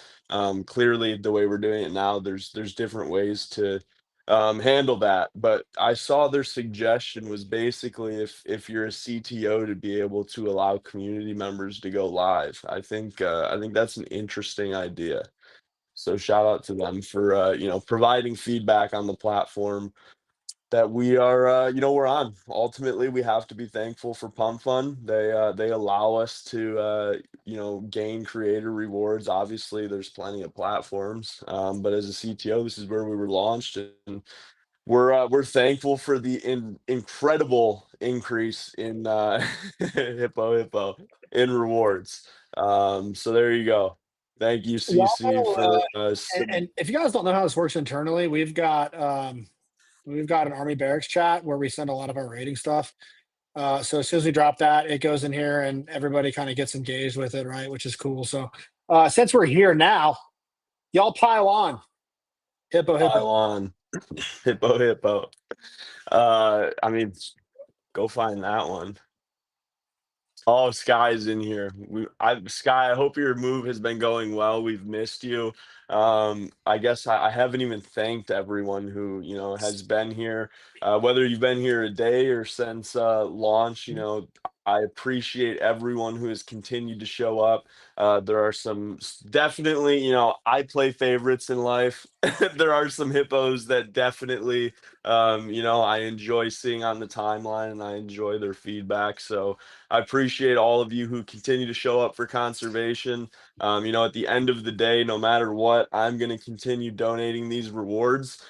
Clearly, the way we're doing it now, there's different ways to handle that. But I saw their suggestion was basically if you're a CTO to be able to allow community members to go live. I think that's an interesting idea. So shout out to them for providing feedback on the platform that we're on. Ultimately, we have to be thankful for Pump Fun. They allow us to gain creator rewards. Obviously, there's plenty of platforms, but as a CTO, this is where we were launched, and we're thankful for the incredible increase in hippo in rewards. So there you go. Thank you, CC, Y'all, for and if you guys don't know how this works internally, we've got an Army Barracks chat where we send a lot of our rating stuff. So as soon as we drop that, it goes in here and everybody kind of gets engaged with it, right? Which is cool. So since we're here now, y'all pile on. Hippo, pile hippo. on. Hippo. I mean, go find that one. Oh, Sky's in here. Sky, I hope your move has been going well. We've missed you. I guess I haven't even thanked everyone who, has been here. Whether you've been here a day or since launch, I appreciate everyone who has continued to show up. There are some definitely, I play favorites in life. There are some hippos that definitely, I enjoy seeing on the timeline, and I enjoy their feedback. So I appreciate all of you who continue to show up for conservation. At the end of the day, no matter what, I'm going to continue donating these rewards.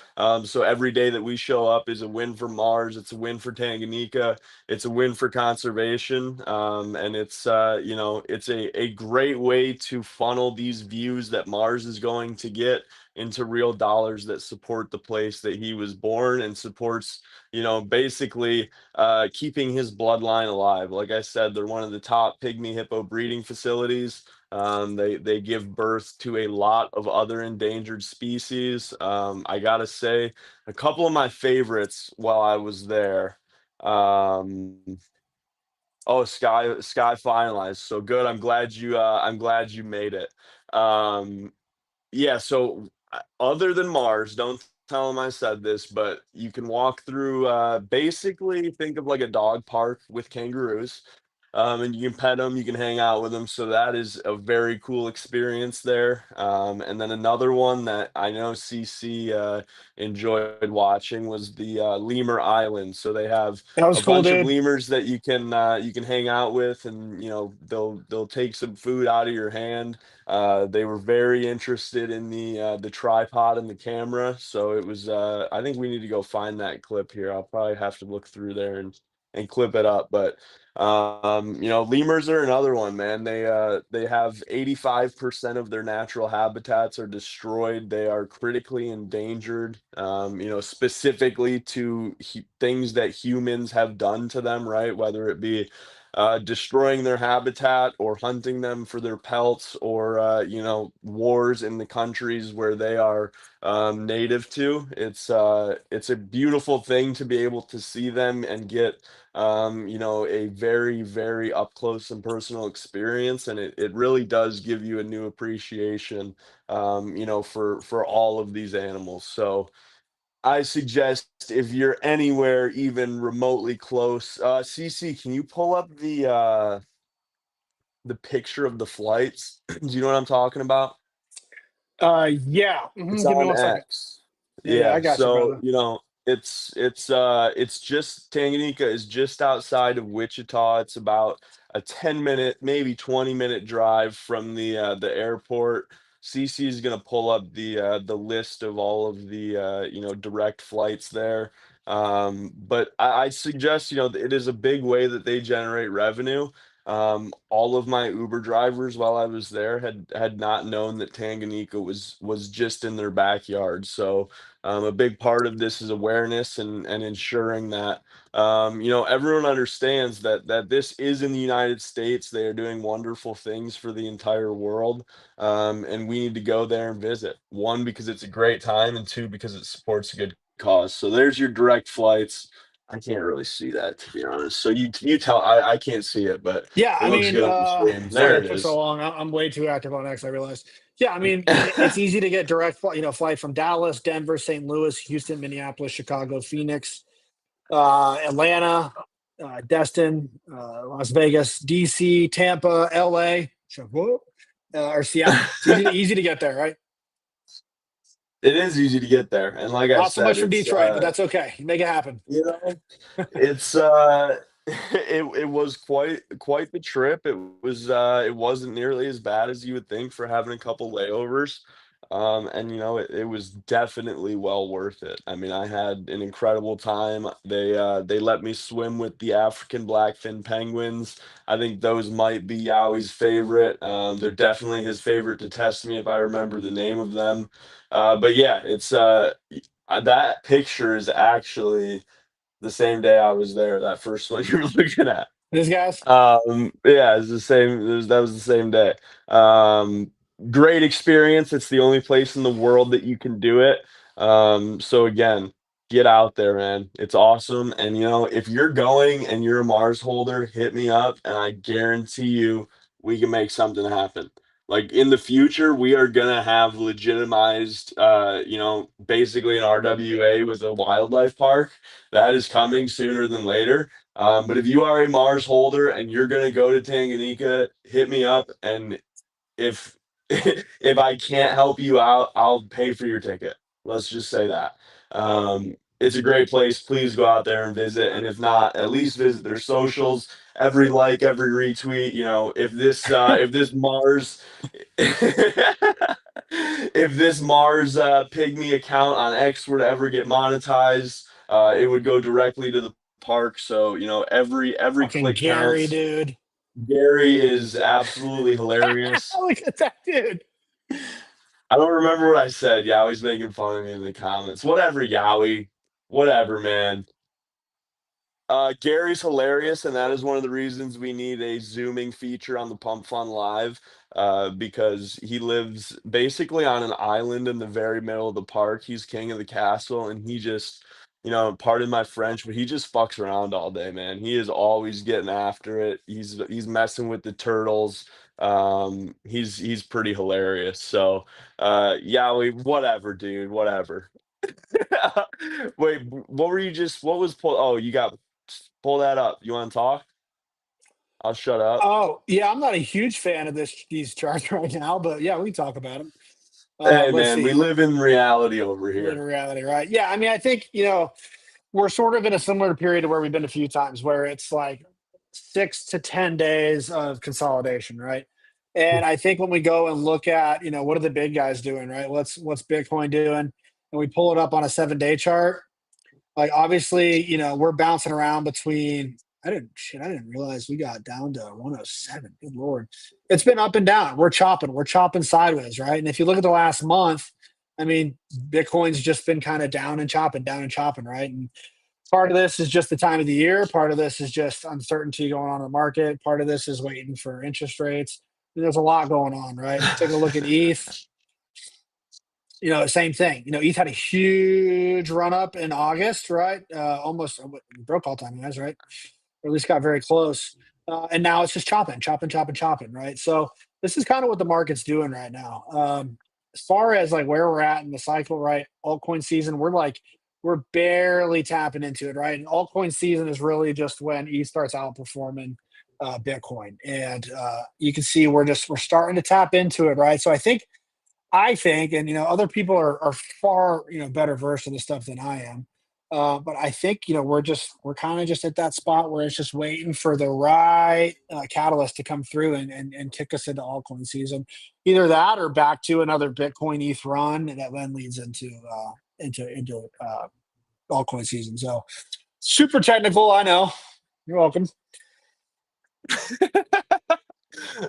So every day that we show up is a win for Mars. It's a win for Tanganyika. It's a win for conservation. mission, and it's you know, it's a great way to funnel these views that Mars is going to get into real dollars that support the place that he was born and supports, you know, basically keeping his bloodline alive. Like I said, they're one of the top pygmy hippo breeding facilities. They give birth to a lot of other endangered species. I gotta say, a couple of my favorites while I was there. Um, oh, Sky finalized. So good. I'm glad you made it. Um, yeah, so other than Mars, don't tell them I said this, but you can walk through basically think of like a dog park with kangaroos. And you can pet them, you can hang out with them. So that is a very cool experience there. And then another one that I know CC enjoyed watching was the Lemur Island. So they have That a was cool, bunch of dude. lemurs that you can hang out with, and you know they'll take some food out of your hand. They were very interested in the tripod and the camera, so it was. I think we need to go find that clip here. I'll probably have to look through there and clip it up. But you know, lemurs are another one, man. They have 85% of their natural habitats are destroyed. They are critically endangered. You know, specifically to things that humans have done to them, right? Whether it be destroying their habitat or hunting them for their pelts or you know, wars in the countries where they are native to. It's a beautiful thing to be able to see them and get you know, a very, very up close and personal experience. And it really does give you a new appreciation, you know, for all of these animals. So I suggest if you're anywhere even remotely close, CC, can you pull up the picture of the flights? Do you know what I'm talking about? Yeah. It's Give me on 1 second. X. Yeah, I Yeah, got you, so brother. you know, it's just Tanganyika is just outside of Wichita. It's about a 10-minute, maybe 20-minute drive from the airport. CC is gonna pull up the list of all of the you know, direct flights there. But I suggest, you know, it is a big way that they generate revenue. All of my Uber drivers while I was there had not known that Tanganyika was just in their backyard. So a big part of this is awareness and ensuring that you know, everyone understands that this is in the United States. They are doing wonderful things for the entire world, and we need to go there and visit. One, because it's a great time, and two, because it supports a good cause. So there's your direct flights. I can't really see that, to be honest. So you tell, I can't see it, but Yeah, it I looks mean, good on the stream. sorry There it it took so is. long. I'm way too active on X, I realized. Yeah, I mean, it's easy to get direct, you know, flight from Dallas, Denver, St. Louis, Houston, Minneapolis, Chicago, Phoenix, Atlanta, Destin, Las Vegas, DC, Tampa, LA, or Seattle. It's easy to get there, right? It is easy to get there, and like I Not so said, much from it's Detroit, but that's okay. You make it happen. you know, it's it was quite the trip. It wasn't nearly as bad as you would think for having a couple layovers. And you know, it was definitely well worth it. I mean, I had an incredible time. They let me swim with the African blackfin penguins. I think those might be Yowie's favorite. They're definitely his favorite to test me if I remember the name of them. But yeah, it's that picture is actually the same day I was there, that first one you were looking at. These guys. Yeah, it's the same. That was the same day. Um, Great experience. It's the only place in the world that you can do it. So again, get out there, man. It's awesome. And you know, if you're going and you're a Mars holder, hit me up, and I guarantee you we can make something happen. Like in the future, we are gonna have legitimized, you know, basically an RWA with a wildlife park. That is coming sooner than later. But if you are a Mars holder and you're gonna go to Tanganyika, hit me up, and if if I can't help you out, I'll pay for your ticket. Let's just say that. It's a great place. Please go out there and visit. And if not, at least visit their socials. Every like, every retweet. You know, if this Mars if this Mars pygmy account on X were to ever get monetized, it would go directly to the park, so every Fucking click Gary, counts. dude. Gary is absolutely hilarious. Look at that dude. I don't remember what I said. Yowie's making fun of me in the comments. Whatever, Yowie. Whatever, man. Gary's hilarious, and that is one of the reasons we need a zooming feature on the Pump Fun Live, because he lives basically on an island in the very middle of the park. He's king of the castle, and he just, pardon my French, but he just fucks around all day, man. He is always getting after it. He's messing with the turtles. He's pretty hilarious. So, Yowie, whatever, dude, whatever. Wait, what were you just? What was pull? Oh, you got pull that up. You want to talk? I'll shut up. Oh, yeah, I'm not a huge fan of these charts right now, but yeah, we can talk about them. Hey, Let's man, we see. live in reality over We live in here. reality, right? Yeah, I mean, I think, we're sort of in a similar period to where we've been a few times where it's like 6 to 10 days of consolidation, right? And I think when we go and look at, what are the big guys doing, right? What's Bitcoin doing? And we pull it up on a 7 day chart. Like obviously, we're bouncing around between I didn't realize we got down to 107. Good lord. It's been up and down. We're chopping sideways, right? And if you look at the last month, I mean, Bitcoin's just been kind of down and chopping, right? And part of this is just the time of the year. Part of this is just uncertainty going on in the market. Part of this is waiting for interest rates. There's a lot going on, right? Take a look at ETH. Same thing. ETH had a huge run up in August, right? Almost broke all time highs, right? Or at least got very close. And now it's just chopping, right? So this is kind of what the market's doing right now. As far as like where we're at in the cycle, right? Altcoin season, we're barely tapping into it, right? And altcoin season is really just when ETH starts outperforming Bitcoin, and you can see we're starting to tap into it, right? So I think, and other people are far better versed in this stuff than I am. But I think we're kind of just at that spot where it's just waiting for the right catalyst to come through and kick us into altcoin season. Either that or back to another Bitcoin ETH run, and that then leads into altcoin season. So super technical, I know. You're welcome.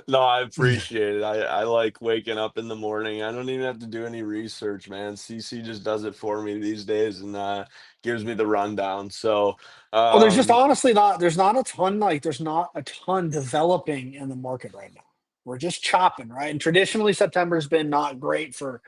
No, I appreciate it. I like waking up in the morning. I don't even have to do any research, man. CC just does it for me these days and gives me the rundown. So, Well, there's just um, honestly there's not a ton developing in the market right now. We're just chopping, right? And traditionally September's been not great for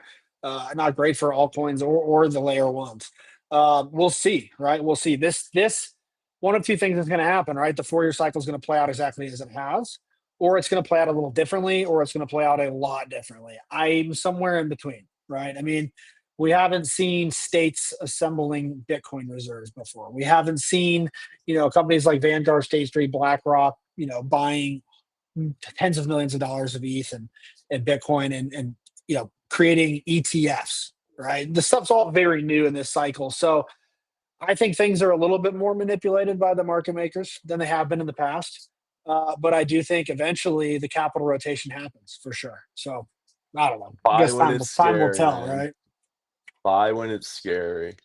altcoins or the layer ones. We'll see, right? We'll see. This one of two things is going to happen, right? The 4 year cycle is going to play out exactly as it has, or it's going to play out a little differently, or it's going to play out a lot differently. I'm somewhere in between, right? I mean, we haven't seen states assembling Bitcoin reserves before. We haven't seen, companies like Vanguard, State Street, BlackRock, buying tens of millions of dollars of ETH and Bitcoin and creating ETFs. Right, the stuff's all very new in this cycle. So I think things are a little bit more manipulated by the market makers than they have been in the past. But I do think eventually the capital rotation happens for sure. So I don't know. I buy guess when time it's will time will scary, tell, man. right? Buy when it's scary.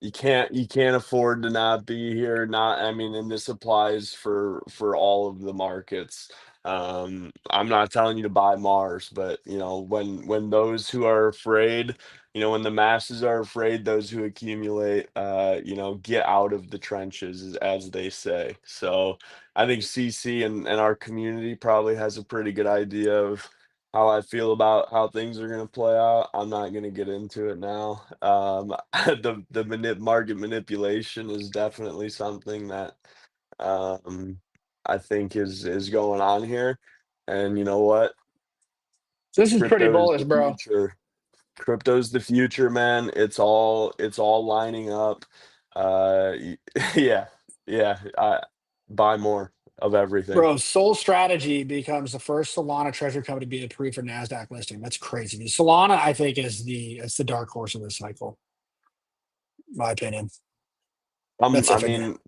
You can't afford to not be here. Not, I mean, and this applies for all of the markets. I'm not telling you to buy Mars, but when those who are afraid, when the masses are afraid, those who accumulate, get out of the trenches, as they say. So I think CC and our community probably has a pretty good idea of how I feel about how things are gonna play out. I'm not gonna get into it now. The market manipulation is definitely something that um, I think is going on here. And you know what? This is pretty Crypto is bullish, the bro. future. Crypto's the future, man. It's all lining up. Yeah, yeah. Buy more of everything. Bro, Sol Strategy becomes the first Solana treasury company to be approved for NASDAQ listing. That's crazy. Solana, I think, it's the dark horse of this cycle, in my opinion. That's I it for me. mean,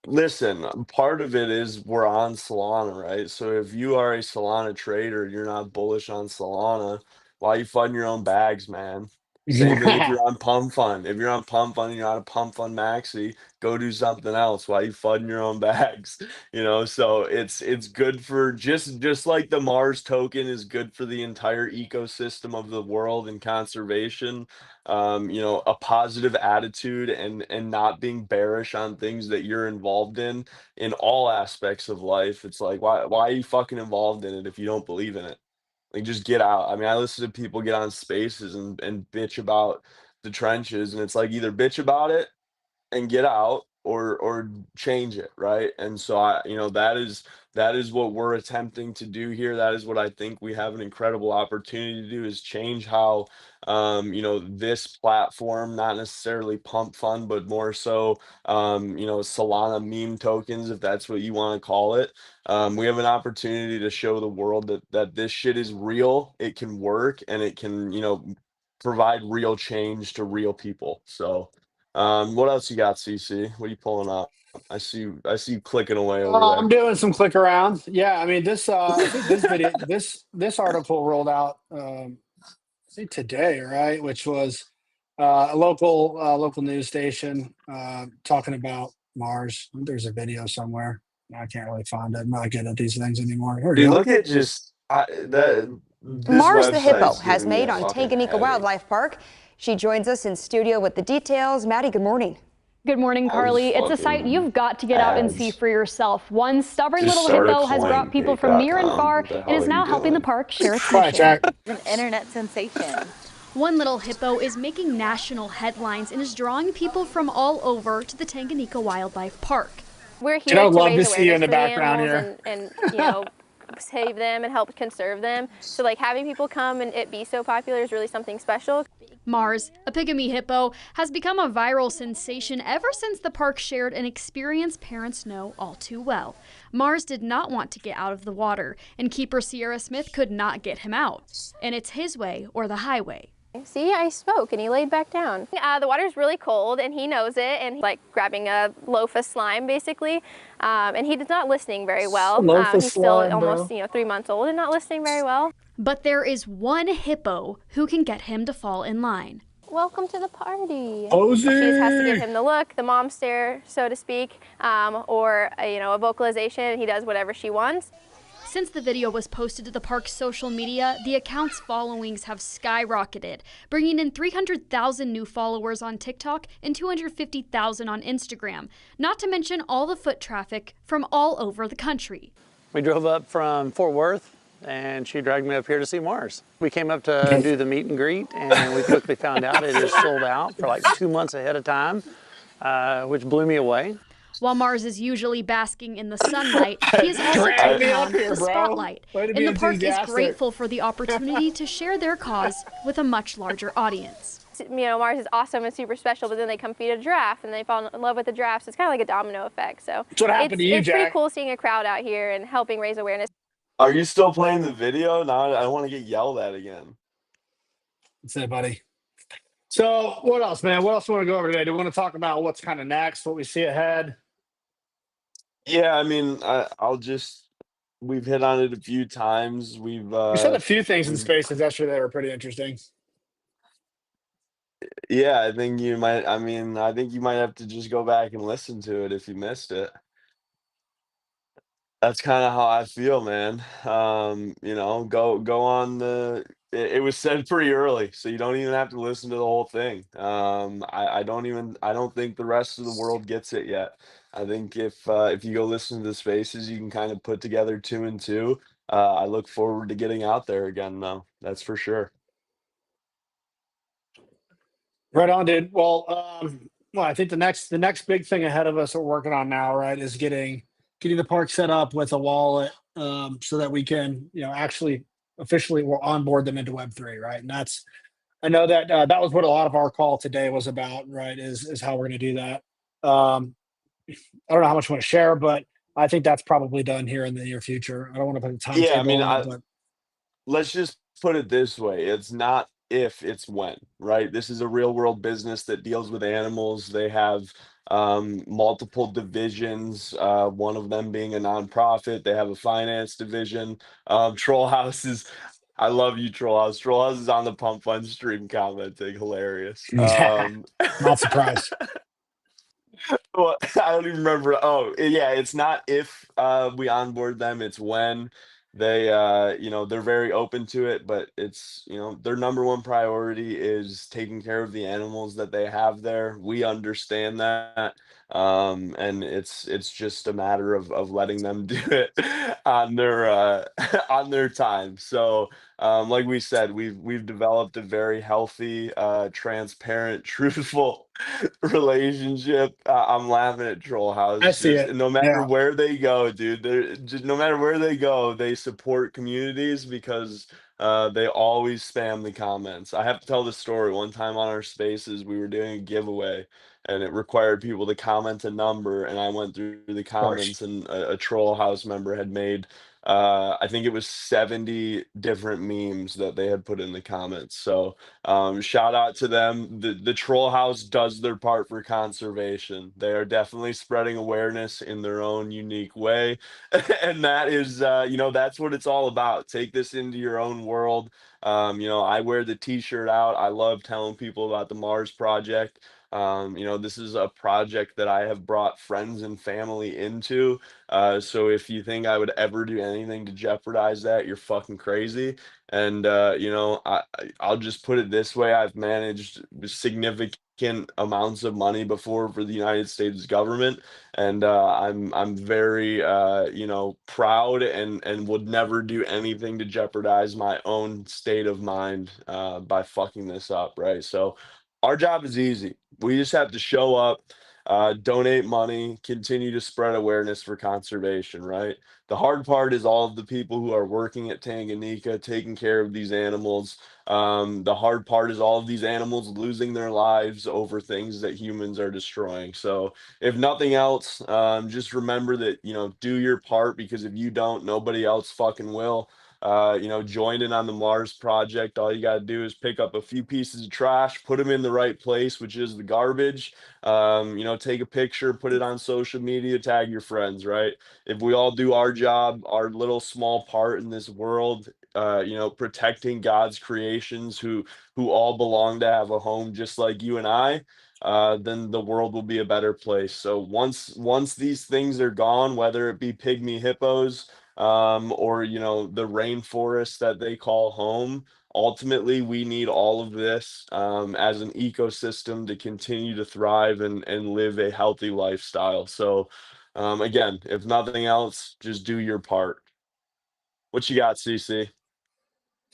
listen, part of it is we're on Solana, right? So if you are a Solana trader, you're not bullish on Solana, why you fighting your own bags, man? Same thing if you're on Pump Fun. If you're on Pump Fun and you're on a Pump Fun Maxi, go do something else. Why you fudding your own bags? You know, so it's good for just like the Mars token is good for the entire ecosystem of the world and conservation. You know, a positive attitude and not being bearish on things that you're involved in all aspects of life. It's like why are you fucking involved in it if you don't believe in it? Like, just get out. I mean, I listen to people get on spaces and bitch about the trenches, and it's like either bitch about it and get out or change it, right? And so you know, that is what we're attempting to do here. That is what I think we have an incredible opportunity to do is change how you know, this platform, not necessarily Pump Fun, but more so you know, Solana meme tokens, if that's what you want to call it. We have an opportunity to show the world that this shit is real, it can work, and it can, you know, provide real change to real people. So what else you got, CC? What are you pulling up? I see you clicking away over I'm there. doing some click around. Yeah, I mean this. I think this video, this article rolled out. I think today, right? Which was a local news station talking about Mars. There's a video somewhere. I can't really find it. I'm not good at these things anymore. Here we Dude, go. look at just that this Mars the hippo website's has giving me made a on fucking Tanganyika headache. Wildlife Park. She joins us in studio with the details. Maddie, good morning. Good morning, All these Carly. It's a sight fucking you've got to get out and see ads. for yourself. One stubborn Just little start a hippo has brought people from near and coincake.com. far What the and hell is are you now helping the doing? park share its Quiet, mission. Jack. An internet sensation. One little hippo is making national headlines and is drawing people from all over to the Tanganyika Wildlife Park. We're You know, here I'd to love to raise see you in awareness the for the background animals here. and you know, save them and help conserve them. So like having people come and it be so popular is really something special. Mars, a pygmy hippo, has become a viral sensation ever since the park shared an experience parents know all too well. Mars did not want to get out of the water, and keeper Sierra Smith could not get him out. And it's his way or the highway. See, I spoke and he laid back down. The water's really cold and he knows it, and he's like grabbing a loaf of slime basically. And he's not listening very well. Loaf of He's still slime, almost, bro. 3 months old and not listening very well. But there is one hippo who can get him to fall in line. Welcome to the party. Posey! She just has to give him the look, the mom stare, so to speak, or a vocalization. He does whatever she wants. Since the video was posted to the park's social media, the account's followings have skyrocketed, bringing in 300,000 new followers on TikTok and 250,000 on Instagram, not to mention all the foot traffic from all over the country. We drove up from Fort Worth, and she dragged me up here to see Mars. We came up to do the meet and greet, and we quickly found out it is sold out for like 2 months ahead of time, which blew me away. While Mars is usually basking in the sunlight, he is also Drag me taking up on here, the bro. spotlight. Way to And be the park is enthusiastic. grateful for the opportunity to share their cause with a much larger audience. Mars is awesome and super special, but then they come feed a giraffe and they fall in love with the giraffe. So it's kind of like a domino effect. So That's what happened to you, it's pretty Jack. cool seeing a crowd out here and helping raise awareness. Are you still playing the video? Now I don't want to get yelled at again. That's it, buddy. So what else, man? What else do we want to go over today? Do we want to talk about what's kind of next, what we see ahead? Yeah, I mean, we've hit on it a few times. We said a few things in we've spaces yesterday that were pretty interesting. yeah, I think you might. I mean, I think you might have to just go back and listen to it if you missed it. That's kind of how I feel, man. You know, go on it was said pretty early, so you don't even have to listen to the whole thing. I don't think the rest of the world gets it yet. I think if you go listen to the spaces, you can kind of put together two and two. I look forward to getting out there again, though. That's for sure. Right on, dude. Well, I think the next big thing ahead of us that we're working on now, right, is getting the park set up with a wallet, so that we can, actually officially we'll onboard them into Web3, right? And I know that that was what a lot of our call today was about, right? Is how we're going to do that. Um, I don't know how much you want to share, but I think that's probably done here in the near future. I don't want to put a Yeah, I timetable mean, on it, but let's just put it this way. It's not if, it's when, right? This is a real world business that deals with animals. They have multiple divisions, one of them being a nonprofit. They have a finance division. Troll House is I love you, Trollhouse. Trollhouse is on the Pump Fun stream commenting. Hilarious. Not surprised. Well, I don't even remember. Oh, yeah, it's not if we onboard them, it's when they they're very open to it, but it's, their number one priority is taking care of the animals that they have there. We understand that. And it's just a matter of letting them do it on their on their time. So like we said, we've developed a very healthy, transparent, truthful relationship. I'm laughing at Troll I House. see Just it. no matter Yeah, where they go, dude. They're just no matter where they go, they support communities because they always spam the comments. I have to tell the story. One time on our spaces, we were doing a giveaway, and it required people to comment a number, and I went through the of course. comments, and a Troll House member had made I think it was 70 different memes that they had put in the comments. So shout out to them. The Troll House does their part for conservation. They are definitely spreading awareness in their own unique way, and that is, that's what it's all about. Take this into your own world. I wear the T-shirt out. I love telling people about the Mars Project. This is a project that I have brought friends and family into. So if you think I would ever do anything to jeopardize that, you're fucking crazy. And I'll just put it this way: I've managed significant amounts of money before for the United States government, and I'm very proud and would never do anything to jeopardize my own state of mind by fucking this up, right? So our job is easy. We just have to show up, donate money, continue to spread awareness for conservation, right? The hard part is all of the people who are working at Tanganyika, taking care of these animals. The hard part is all of these animals losing their lives over things that humans are destroying. So, if nothing else, just remember that, do your part, because if you don't, nobody else fucking will. Join in on the Mars Project. All you got to do is pick up a few pieces of trash, put them in the right place, which is the garbage. Take a picture, put it on social media, tag your friends, right? If we all do our job, our little small part in this world, protecting God's creations who all belong to have a home just like you and I, then the world will be a better place. So once these things are gone, whether it be pygmy hippos, or the rainforest that they call home, ultimately we need all of this as an ecosystem to continue to thrive and live a healthy lifestyle. So again, if nothing else, just do your part. What you got, CC?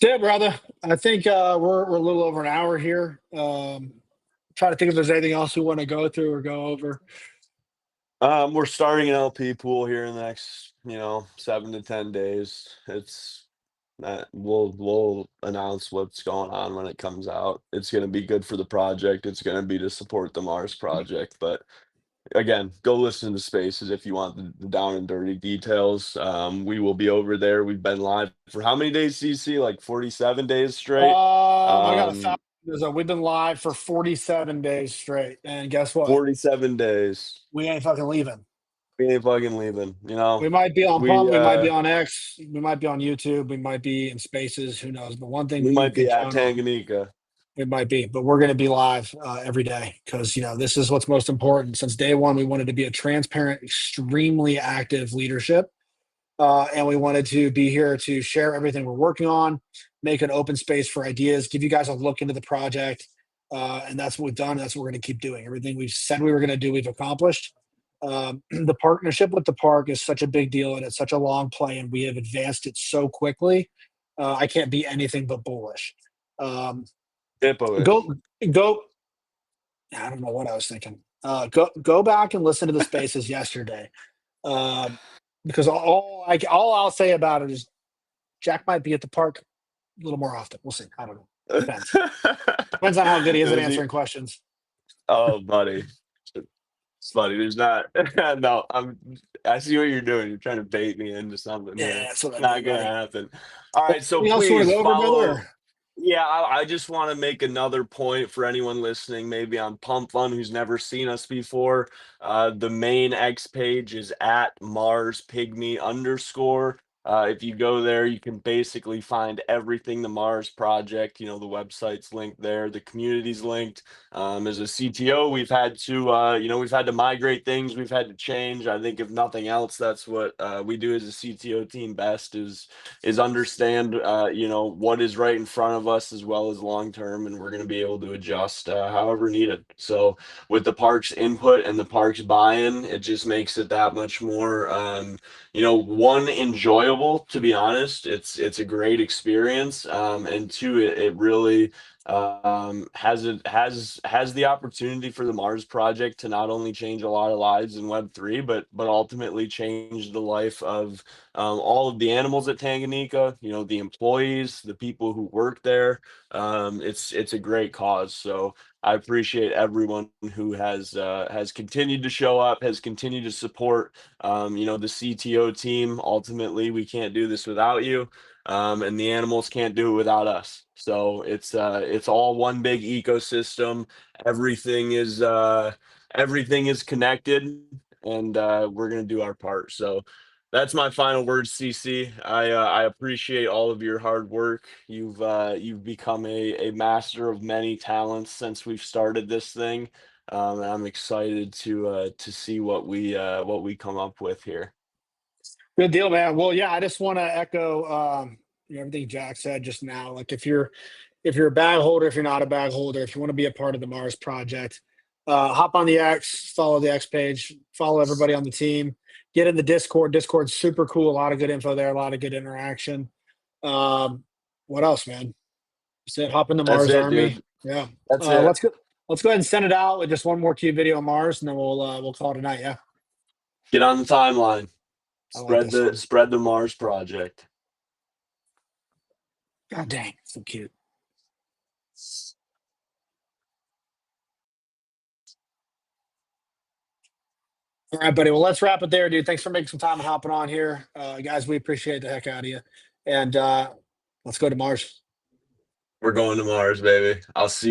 Yeah, brother. I think we're a little over an hour here. Try to think if there's anything else we want to go through or go over. We're starting an LP pool here in the next, 7 to 10 days. It's we'll announce what's going on when it comes out. It's going to be good for the project. It's going to be to support the Mars Project. But again, go listen to Spaces if you want the down and dirty details. We will be over there. We've been live for how many days, CC? Like 47 days straight. I got we've been live for 47 days straight, and guess what? 47 days. We ain't fucking leaving. We ain't fucking leaving. We might be on we Pump, we might be on X, we might be on YouTube, we might be in Spaces. Who knows? But one thing we you might can be at count on, Tanganyika. it might be, but we're going to be live every day because this is what's most important. Since day one, we wanted to be a transparent, extremely active leadership. And we wanted to be here to share everything we're working on, make an open space for ideas, give you guys a look into the project. And that's what we've done. That's what we're going to keep doing. Everything we've said we were going to do, we've accomplished. The partnership with the park is such a big deal, and it's such a long play, and we have advanced it so quickly. I can't be anything but bullish. Hippo-ish. Go. I don't know what I was thinking. Go back and listen to the spaces yesterday. Because all I'll say about it is Jack might be at the park a little more often. We'll see. I don't know. Depends. Depends on how good he is at answering questions. Oh, buddy. It's funny. There's not. No, I see what you're doing. You're trying to bait me into something Yeah, here. that's what I Not mean, gonna buddy. happen. All right, so Anything else you want to please go over, follow. brother? Yeah, I just want to make another point for anyone listening, maybe on Pump Fun, who's never seen us before. The main X page is at Mars Pygmy _. If you go there, you can basically find everything the Mars project. You know, the website's linked there, the community's linked. As a CTO, we've had to, we've had to migrate things, we've had to change. I think if nothing else, that's what we do as a CTO team best is understand, what is right in front of us as well as long term, and we're going to be able to adjust however needed. So with the parks input and the parks buy-in, it just makes it that much more, one, enjoyable. To be honest, it's a great experience, and two, it really has the opportunity for the Mars project to not only change a lot of lives in Web3, but ultimately change the life of all of the animals at Tanganyika, the employees, the people who work there. It's a great cause. So I appreciate everyone who has continued to show up, has continued to support, the CTO team. Ultimately, we can't do this without you, and the animals can't do it without us. So it's all one big ecosystem. Everything is connected, and we're gonna do our part. So that's my final words, CC. I appreciate all of your hard work. You've become a master of many talents since we've started this thing, and I'm excited to see what we come up with here. Good deal, man. Well, yeah, I just want to echo everything Jack said just now. Like if you're a bag holder, if you're not a bag holder, if you want to be a part of the Mars project, hop on the X, follow the X page, follow everybody on the team, get in the Discord. Discord's super cool. A lot of good info there, a lot of good interaction. What else, man? Just hop in the That's Mars it, Army. dude. Yeah. That's it. Let's go ahead and send it out with just one more key video on Mars, and then we'll call it a night. Yeah. Get on the timeline. I like this one. Spread the Mars project. God dang, so cute. All right, buddy. Well, let's wrap it there, dude. Thanks for making some time and hopping on here. Guys, we appreciate the heck out of you. And let's go to Mars. We're going to Mars, baby. I'll see